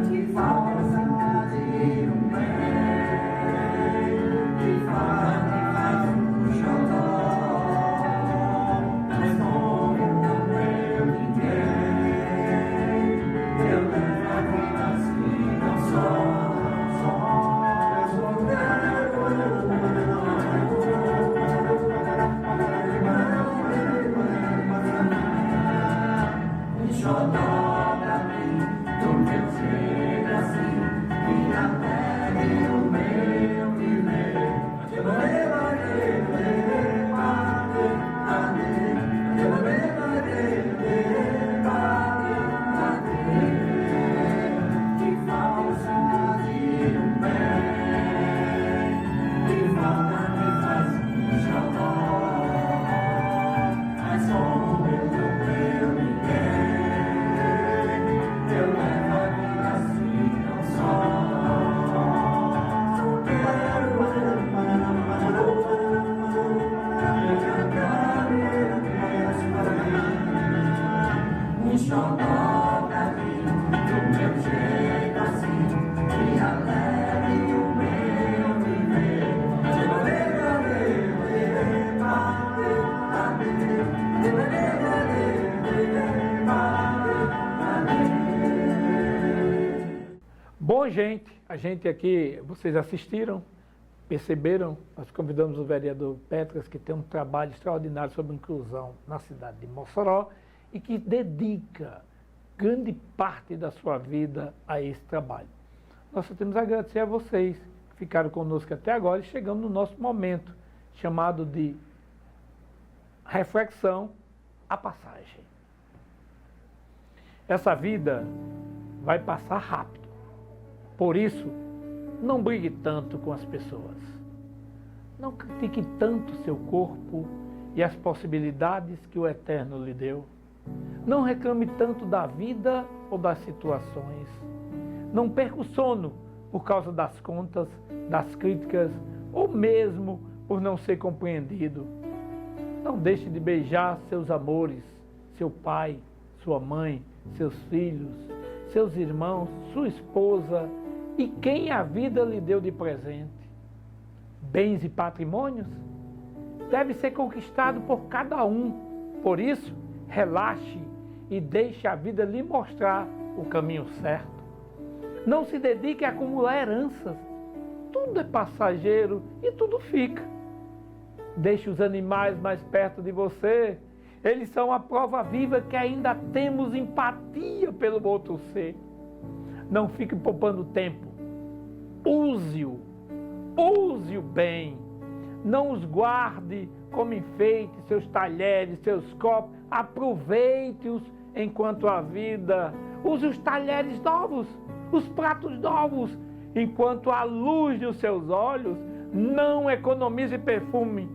Que falta de um bem. xodó pra mim, do meu jeito assim, que alegre o meu viver. Que falsidade o bem, que falta me faz xodó, mas como eu não tenho ninguém, eu levo a vida assim tão só. Um xodó pra mim, do meu jeito assim, que alegre o meu viver. Bom, gente, a gente aqui, vocês assistiram, perceberam, nós convidamos o vereador Petras, que tem um trabalho extraordinário sobre inclusão na cidade de Mossoró e que dedica grande parte da sua vida a esse trabalho. Nós só temos a agradecer a vocês que ficaram conosco até agora e chegamos no nosso momento, chamado de reflexão, a passagem. Essa vida vai passar rápido, por isso, não brigue tanto com as pessoas. Não critique tanto seu corpo e as possibilidades que o Eterno lhe deu. Não reclame tanto da vida ou das situações. Não perca o sono por causa das contas, das críticas ou mesmo por não ser compreendido. Não deixe de beijar seus amores, seu pai, sua mãe, seus filhos, seus irmãos, sua esposa e quem a vida lhe deu de presente. Bens e patrimônios deve ser conquistado por cada um. Por isso, relaxe e deixe a vida lhe mostrar o caminho certo. Não se dedique a acumular heranças. Tudo é passageiro e tudo fica. Deixe os animais mais perto de você. Eles são a prova viva que ainda temos empatia pelo outro ser. Não fique poupando tempo. Use-o bem. Não os guarde como enfeite, seus talheres, seus copos. Aproveite-os enquanto há vida. Use os talheres novos, os pratos novos, enquanto há luz nos seus olhos. Não economize perfume,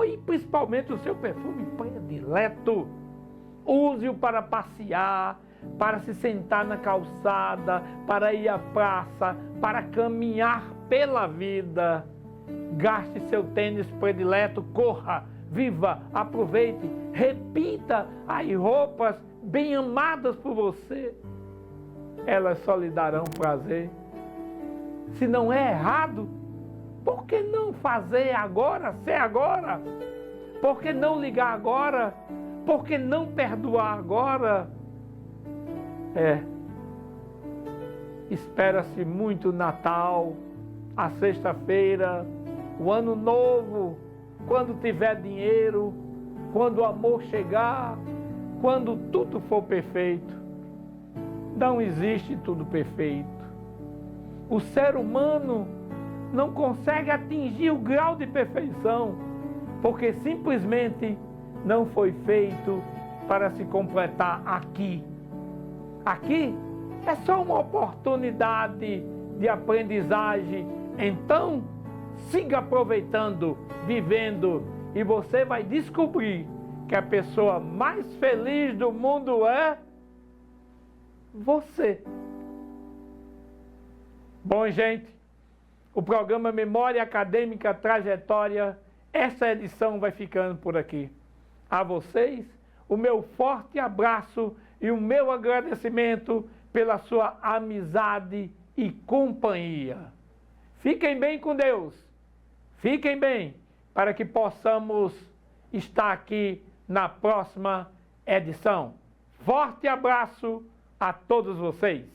e principalmente o seu perfume predileto. Use-o para passear, para se sentar na calçada, para ir à praça, para caminhar pela vida. Gaste seu tênis predileto, corra, viva, aproveite, repita as roupas bem amadas por você. Elas só lhe darão prazer. Se não é errado, por que não fazer agora, ser agora? Por que não ligar agora? Por que não perdoar agora? Espera-se muito o Natal, a sexta-feira, o Ano Novo, quando tiver dinheiro, quando o amor chegar, quando tudo for perfeito. Não existe tudo perfeito. O ser humano não consegue atingir o grau de perfeição, porque simplesmente não foi feito para se completar aqui. Aqui é só uma oportunidade de aprendizagem. Então, siga aproveitando, vivendo, e você vai descobrir que a pessoa mais feliz do mundo é você. Bom, gente, o programa Memória Acadêmica Trajetória, essa edição vai ficando por aqui. A vocês, o meu forte abraço e o meu agradecimento pela sua amizade e companhia. Fiquem bem com Deus. Fiquem bem, para que possamos estar aqui na próxima edição. Forte abraço a todos vocês.